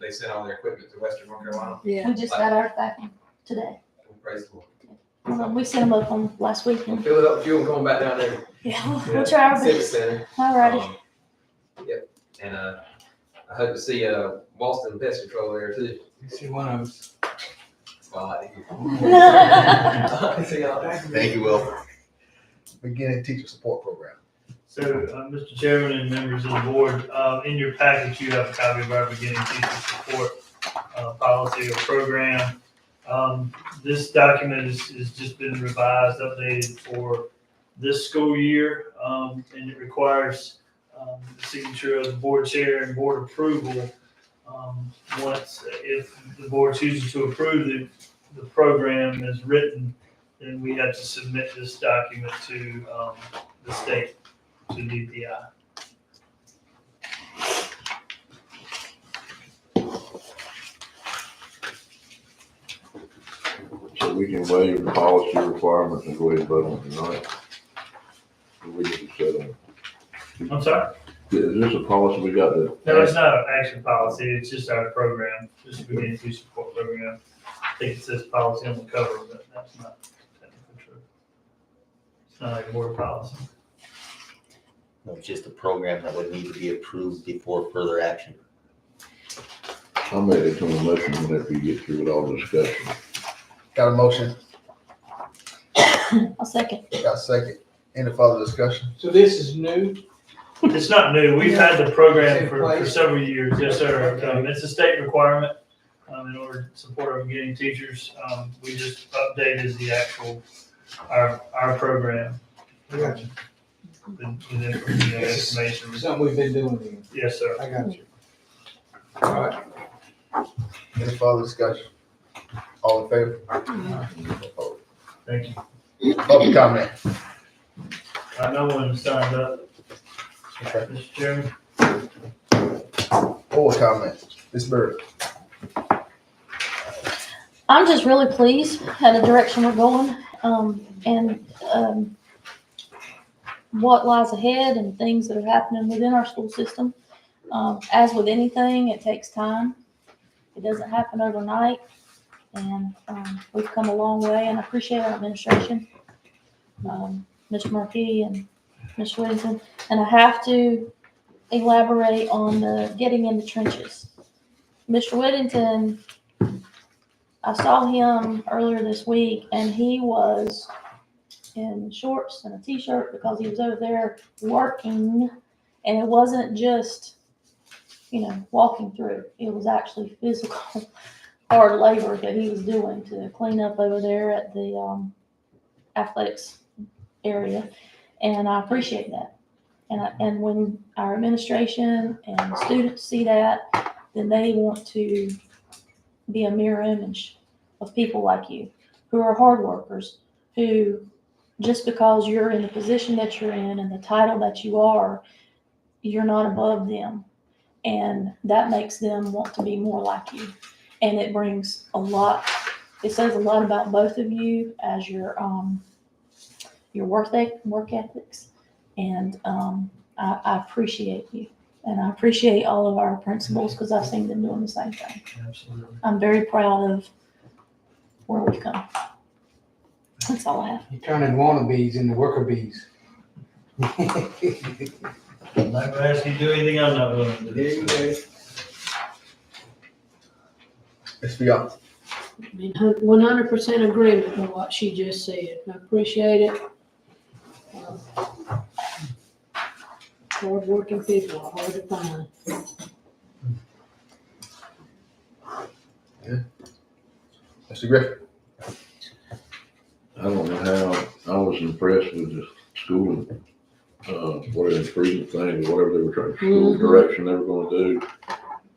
Speaker 13: they sent all their equipment to Western North Carolina.
Speaker 12: Yeah.
Speaker 14: We just got ours back today.
Speaker 13: Praise the Lord.
Speaker 14: We sent them up on last week.
Speaker 13: We'll fill it up with fuel and going back down there.
Speaker 14: Yeah, we'll try our
Speaker 13: Civic
Speaker 14: best.
Speaker 13: Center.
Speaker 14: Alrighty.
Speaker 13: Yep, and, I hope to see, Boston Pest Control there too.
Speaker 1: You see one of us.
Speaker 13: That's all I need. See y'all.
Speaker 2: Thank you, Will. Beginning teacher support program.
Speaker 8: So, Mr. Chairman and members of the board, in your package, you have a copy of our beginning teacher support policy or program. This document has just been revised, updated for this school year, and it requires the signature of the board chair and board approval. Once, if the board chooses to approve the program as written, then we have to submit this document to the state, to DPI.
Speaker 4: So we can waive the policy requirements and go ahead and vote on it tonight. Or we need to set them.
Speaker 8: I'm sorry?
Speaker 4: Is this a policy we got to?
Speaker 8: No, it's not an action policy, it's just our program, just a beginning to support program. I think it says policy on the cover, but that's not technically true. It's not a board policy.
Speaker 6: No, it's just a program that would need to be approved before further action.
Speaker 4: I'll make it to a motion whenever you get through with all the discussion.
Speaker 2: Got a motion?
Speaker 14: I'll second.
Speaker 2: Got a second? Any further discussion?
Speaker 1: So this is new?
Speaker 8: It's not new, we've had the program
Speaker 1: It's in
Speaker 8: for
Speaker 1: place.
Speaker 8: several years, yes, sir. It's a state requirement, in order to support our beginning teachers. We just updated the actual, our program.
Speaker 1: I got you.
Speaker 8: With information.
Speaker 1: Something we've been doing here.
Speaker 8: Yes, sir.
Speaker 1: I got you.
Speaker 2: All right. Any further discussion? All in favor? Opposed?
Speaker 8: Thank you.
Speaker 2: Public comment.
Speaker 8: No one signed up,
Speaker 2: Okay.
Speaker 8: Mr. Chairman.
Speaker 2: Board comment. Ms. Bird.
Speaker 14: I'm just really pleased at the direction we're going, and what lies ahead and things that are happening within our school system. As with anything, it takes time. It doesn't happen overnight, and we've come a long way, and I appreciate our administration, Mr. Murphy and Mr. Whittington, and I have to elaborate on the getting in the trenches. Mr. Whittington, I saw him earlier this week, and he was in shorts and a t-shirt because he was over there working, and it wasn't just, walking through. It was actually physical hard labor that he was doing to clean up over there at the athletics area, and I appreciate that. And when our administration and students see that, then they want to be a mirror image of people like you, who are hard workers, who, just because you're in the position that you're in and the title that you are, you're not above them. And that makes them want to be more like you. And it brings it says a lot about both of you as your work ethics. And I appreciate you. And I appreciate all of our principals because I've seen them doing the same thing.
Speaker 8: Absolutely.
Speaker 14: I'm very proud of where we've come. That's all I have.
Speaker 1: You're turning wannabes into worker bees.
Speaker 8: I'm not gonna ask you to do anything I'm not willing to do.
Speaker 1: There you go.
Speaker 2: It's for y'all.
Speaker 12: In 100% agreement with what she just said. I appreciate it. Hard-working people are hard to find.
Speaker 2: Mr. Griffin.
Speaker 4: I don't know how, I was impressed with the school, what an improvement thing, or whatever they were trying, school
Speaker 12: Mhm.
Speaker 4: direction they were gonna do.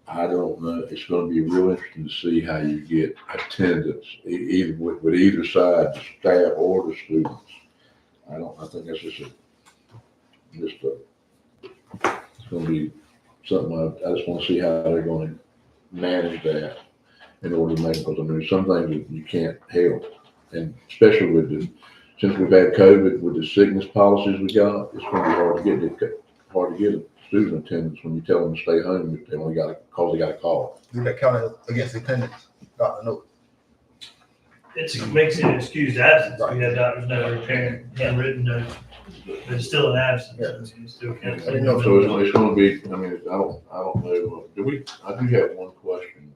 Speaker 4: I don't know, it's gonna be real interesting to see how you get attendance, either with either side, the staff or the students. I think that's it's gonna be something, I just wanna see how they're gonna manage that in order to make, because I mean, some things that you can't help. And especially since we've had COVID with the sickness policies we got, it's gonna be hard to get student attendance when you tell them to stay home, if they only got a call.
Speaker 2: You got counted against attendance, Dr. Note.
Speaker 8: It makes it an excused absence. We had doctor's note or parent handwritten note, but it's still an absence. You still can't.
Speaker 2: I didn't know.
Speaker 4: So it's gonna be, I mean, I don't know, I do have one question,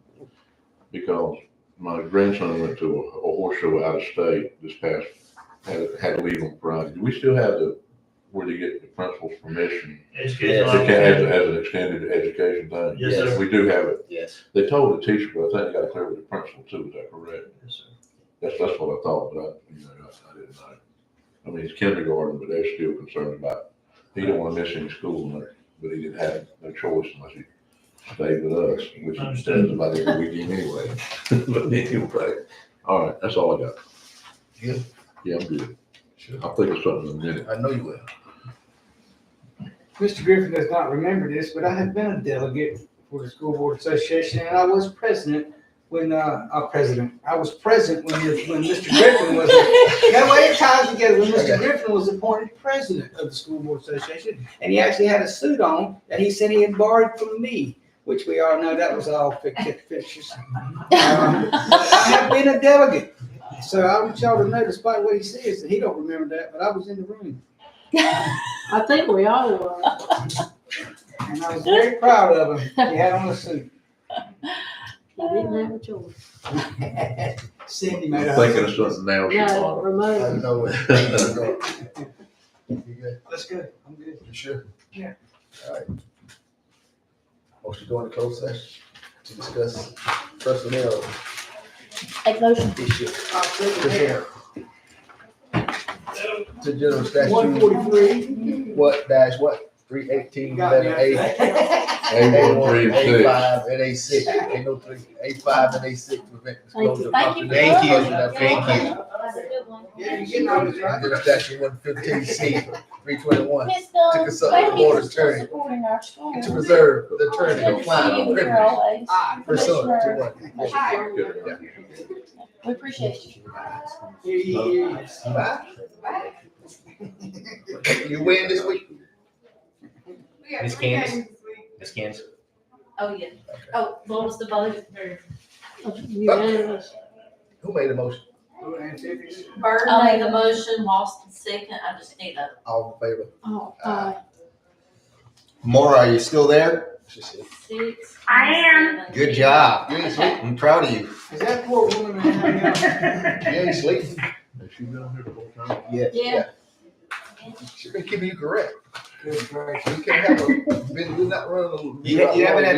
Speaker 4: because my grandson went to a horse show out of state this past, had to leave on Friday. Do we still have where they get the principal's permission?
Speaker 8: Educational
Speaker 4: As
Speaker 8: opportunity.
Speaker 4: an extended education thing?
Speaker 8: Yes, sir.
Speaker 4: We do have it.
Speaker 2: Yes.
Speaker 4: They told the teacher, but I think they got to clear with the principal too, is that correct?
Speaker 8: Yes, sir.
Speaker 4: That's what I thought, but I didn't know. I mean, it's kindergarten, but they're still concerned about, he didn't want to miss any school in there, but he didn't have no choice unless he stayed with us, which he does about every weekend anyway. But anyway, all right, that's all I got.
Speaker 2: Good.
Speaker 4: Yeah, I'm good.
Speaker 2: Sure.
Speaker 4: I'll think of something in a minute.
Speaker 2: I know you will.
Speaker 1: Mr. Griffin does not remember this, but I have been a delegate for the School Board Association, and I was president when, I was present when Mr. Griffin was, no way it ties together, when Mr. Griffin was appointed president of the School Board Association, and he actually had a suit on that he said he had borrowed from me, which we all know that was all fictitious. But I have been a delegate, so I want y'all to know, despite what he says, that he don't remember that, but I was in the room.
Speaker 12: I think we all were.
Speaker 1: And I was very proud of him. He had on a suit.
Speaker 12: He didn't have a choice.
Speaker 1: Cindy made a.
Speaker 4: Thinking of something now.
Speaker 12: No,
Speaker 2: I
Speaker 12: remote.
Speaker 2: know it. You good?
Speaker 1: That's good. I'm good.
Speaker 2: You sure?
Speaker 1: Yeah.
Speaker 2: All right. Motion to go into closed session to discuss personnel
Speaker 14: Take motion.
Speaker 2: issue.
Speaker 1: I'll take it here.
Speaker 2: To general statute.
Speaker 1: 143.
Speaker 2: What dash what? 318,
Speaker 1: Got me.
Speaker 2: 11A.
Speaker 4: A1, 3, and 6.
Speaker 2: A5 and A6. Ain't no 3. A5 and A6 prevent disclosure.
Speaker 14: Thank you.
Speaker 6: Thank you.
Speaker 2: Thank you.
Speaker 14: Have a good one.
Speaker 1: Yeah, you're getting all this right.
Speaker 2: General statute 115C, 321.
Speaker 14: Miss
Speaker 2: To
Speaker 14: Dunn,
Speaker 2: consult
Speaker 14: thank
Speaker 2: with the
Speaker 14: you
Speaker 2: board
Speaker 14: for still
Speaker 2: attorney.
Speaker 14: supporting our school.
Speaker 2: To preserve the attorney
Speaker 14: Good to
Speaker 2: complying
Speaker 14: see you
Speaker 2: with
Speaker 14: here
Speaker 2: privilege
Speaker 14: always.
Speaker 2: pursuant to
Speaker 14: Commissioner,
Speaker 2: what?
Speaker 14: we appreciate you.
Speaker 2: You win this week?
Speaker 6: Miss Candace? Miss Candace?
Speaker 14: Oh, yeah. Oh, what was the vote?
Speaker 12: Unanimous.
Speaker 2: Who made the motion?
Speaker 14: Bird made the motion, Lawson second. I just need a.
Speaker 2: All in favor?
Speaker 12: Oh,
Speaker 6: Maura, are you still there?
Speaker 2: She said.
Speaker 14: 6.
Speaker 15: I am.
Speaker 6: Good job.
Speaker 2: You ain't sleeping.
Speaker 6: I'm proud of you.
Speaker 1: Is that poor woman?
Speaker 2: You ain't sleeping.
Speaker 4: Has she been on here the whole time?
Speaker 2: Yes.
Speaker 14: Yeah.
Speaker 2: She's been keeping you correct.
Speaker 1: Good gracious.
Speaker 2: You can't have a, you're not running a.
Speaker 6: You haven't had